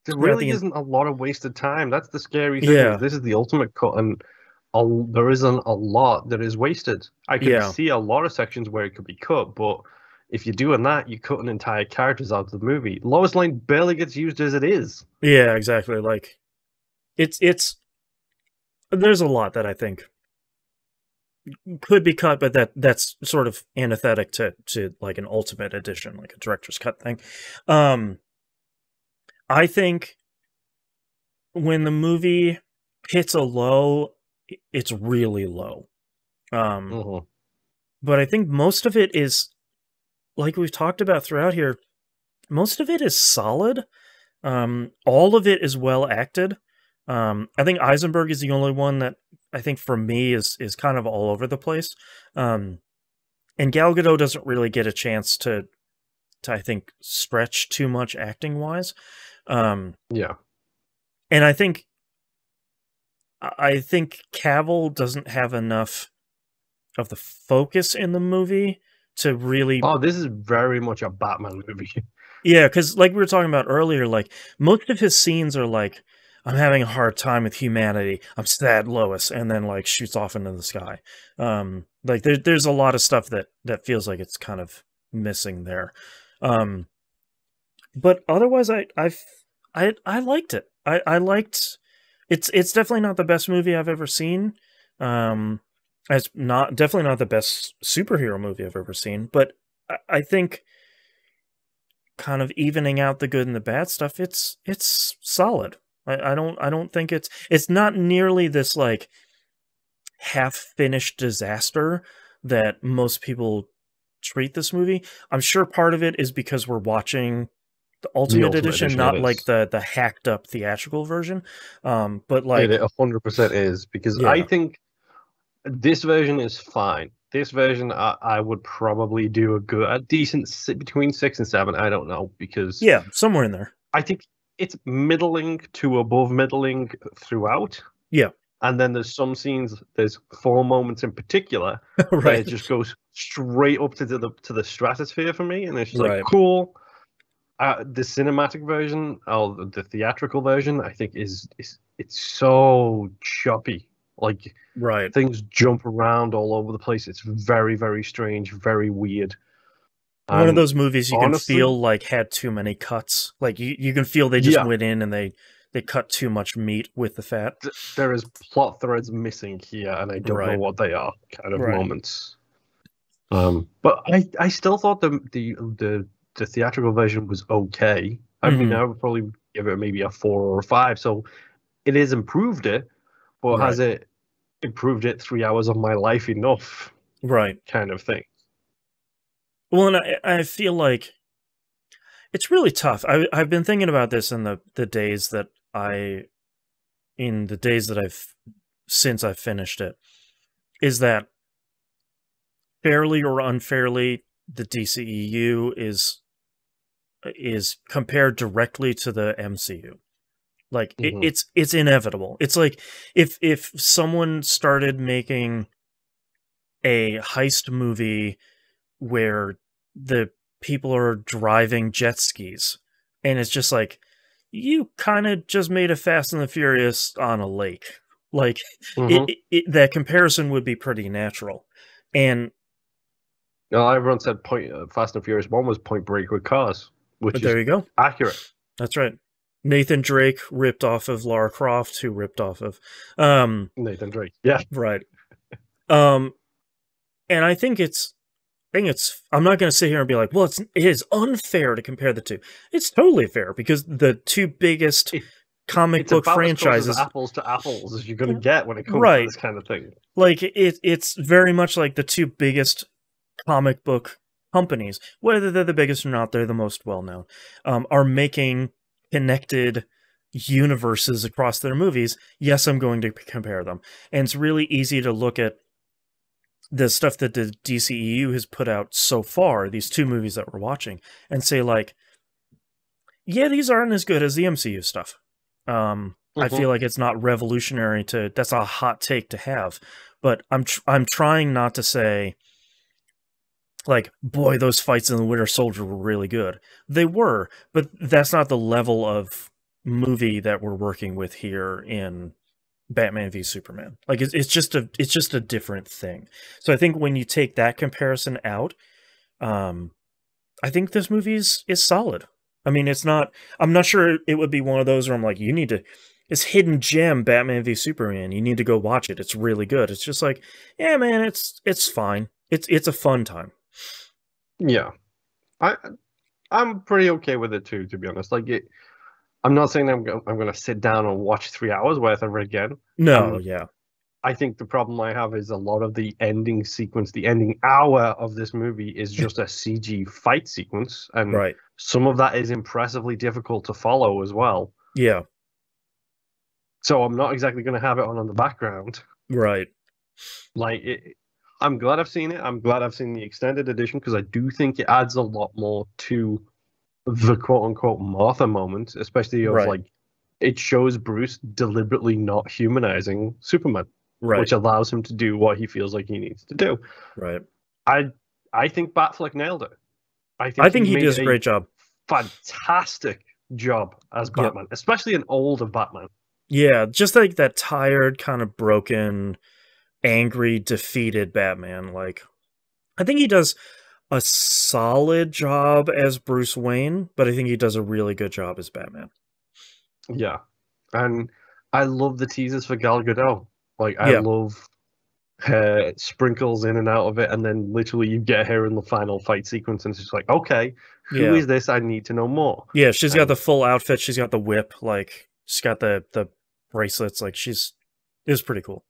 There really isn't a lot of wasted time. That's the scary thing. Yeah. This is the ultimate cut, and there isn't a lot that is wasted. I can see a lot of sections where it could be cut, but if you're doing that, you're cutting entire characters out of the movie. Lois Lane barely gets used as it is. Yeah, exactly. Like, it's there's a lot that I think could be cut, but that's sort of antithetic to like an ultimate edition, like a director's cut thing. I think when the movie hits a low, it's really low. But I think most of it is, like we've talked about throughout here, most of it is solid. All of it is well acted. I think Eisenberg is the only one that I think for me is kind of all over the place. And Gal Gadot doesn't really get a chance to I think stretch too much acting wise. Yeah. And I think Cavill doesn't have enough of the focus in the movie to really... Oh, this is very much a Batman movie. Yeah, because like we were talking about earlier, like most of his scenes are like, I'm having a hard time with humanity. I'm sad, Lois, and then like shoots off into the sky. Like there's a lot of stuff that feels like it's kind of missing there. But otherwise, I liked it. I liked it's definitely not the best movie I've ever seen. It's definitely not the best superhero movie I've ever seen, but I think kind of evening out the good and the bad stuff, it's solid. I don't think it's not nearly this like half-finished disaster that most people treat this movie. I'm sure part of it is because we're watching the Ultimate Edition, not like the hacked up theatrical version. But like it 100% is, because I think this version is fine. This version, I would probably do a decent between 6 and 7. I don't know, because somewhere in there. I think it's middling to above middling throughout. Yeah, and then there's some scenes. There's 4 moments in particular right. where it just goes straight up to the stratosphere for me, and it's just like cool. The cinematic version, or the theatrical version, I think it's so choppy. Like, things jump around all over the place. It's very, very strange, very weird. One of those movies you honestly, can feel like had too many cuts. Like you can feel they just went in and they cut too much meat with the fat. There is plot threads missing here, and I don't know what they are. Kind of moments. But I still thought the theatrical version was okay. I mean, I would probably give it maybe a 4 or a 5. So it has improved it, but has it improved it 3 hours of my life enough? Right. Kind of thing. Well, and I feel like it's really tough. I've been thinking about this in the days that since I've finished it, is that fairly or unfairly the DCEU is compared directly to the MCU. Like it's inevitable. It's like if someone started making a heist movie where the people are driving jet skis, and it's just like, you kind of just made a Fast and the Furious on a lake. Like that comparison would be pretty natural. And everyone said Fast and Furious 1 was Point Break with cars, which there you go. Accurate. That's right. Nathan Drake ripped off of Lara Croft, who ripped off of Nathan Drake. Yeah. Right. And I think it's think I'm not going to sit here and be like, well, it is unfair to compare the two. It's totally fair because the two biggest comic book about franchises, as close as apples to apples as you're going to get when it comes to this kind of thing. Like it's very much like the two biggest comic book companies, whether they're the biggest or not, they're the most well known, are making connected universes across their movies. Yes, I'm going to compare them, and it's really easy to look at the stuff that the DCEU has put out so far, these two movies that we're watching, and say like, yeah, these aren't as good as the MCU stuff. I feel like it's not revolutionary that's a hot take to have, but I'm trying not to say like, boy, those fights in the Winter Soldier were really good. They were, but that's not the level of movie that we're working with here in Batman v Superman. Like it's just a different thing. So I think when you take that comparison out, I think this movie is solid. I mean, I'm not sure it would be one of those where I'm like, it's hidden gem Batman v Superman. You need to go watch it. It's really good. It's just like, yeah, man, it's fine. It's a fun time. Yeah. I'm pretty okay with it too, to be honest. Like I'm not saying I'm going to sit down and watch 3 hours worth of it again. No, yeah. I think the problem I have is a lot of the ending sequence, the ending hour of this movie is just a CG fight sequence. And some of that is impressively difficult to follow as well. Yeah. So I'm not exactly going to have it on the background. Right. Like, I'm glad I've seen it. I'm glad I've seen the extended edition because I do think it adds a lot more to the quote-unquote Martha moment, especially of like, it shows Bruce deliberately not humanizing Superman. Which allows him to do what he feels like he needs to do. Right. I think Batfleck nailed it. I think he does a great job. Fantastic job as Batman, especially an older Batman. Yeah, just like that tired, kind of broken, angry, defeated Batman. Like, I think he does a solid job as Bruce Wayne, but I think he does a really good job as Batman. Yeah. And I love the teasers for Gal Gadot. Like, I love her sprinkles in and out of it, and then literally you get her in the final fight sequence, and it's just like, okay, who is this? I need to know more. Yeah, she's got the full outfit. She's got the whip. Like, she's got the bracelets. Like, it was pretty cool.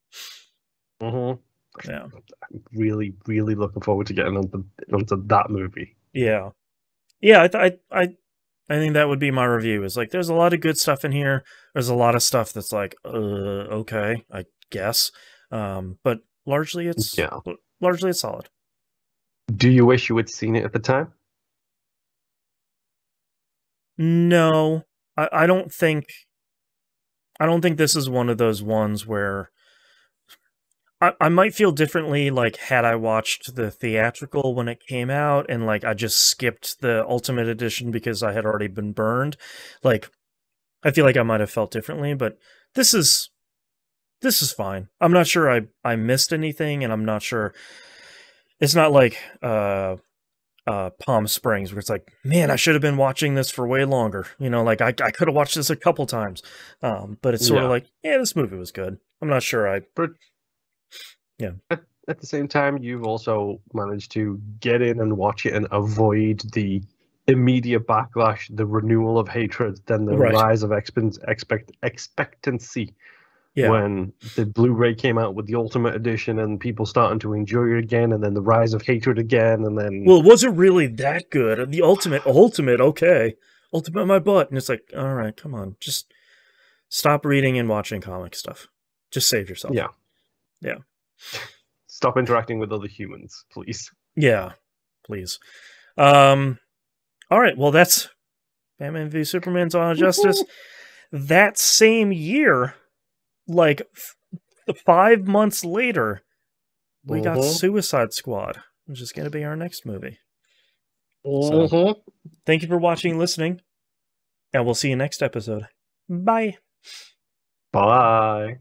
Yeah. I'm really, really looking forward to getting onto that movie. Yeah. Yeah, I think that would be my review. Is like, there's a lot of good stuff in here. There's a lot of stuff that's like, okay, I guess. But largely it's solid. Do you wish you had seen it at the time? No, I don't think this is one of those ones where I might feel differently, like, had I watched the theatrical when it came out, and, like, I just skipped the Ultimate Edition because I had already been burned. Like, I feel like I might have felt differently, but this is fine. I'm not sure I missed anything, and I'm not sure... It's not like Palm Springs, where it's like, man, I should have been watching this for way longer. You know, like, I could have watched this a couple times. But it's sort of like, yeah, this movie was good. I'm not sure Yeah. At the same time, you've also managed to get in and watch it and avoid the immediate backlash, the renewal of hatred, then the rise of expectancy. When the Blu-ray came out with the Ultimate Edition and people starting to enjoy it again, and then the rise of hatred again, and then... Well, was it really that good? The Ultimate, okay. Ultimate my butt. And it's like, all right, come on. Just stop reading and watching comic stuff. Just save yourself. Yeah. Yeah. Stop interacting with other humans, please. Yeah, please. All right, well, that's Batman v Superman: Dawn of Justice. That same year, like 5 months later, we got Suicide Squad, which is going to be our next movie. So, thank you for watching and listening, and we'll see you next episode. Bye. Bye.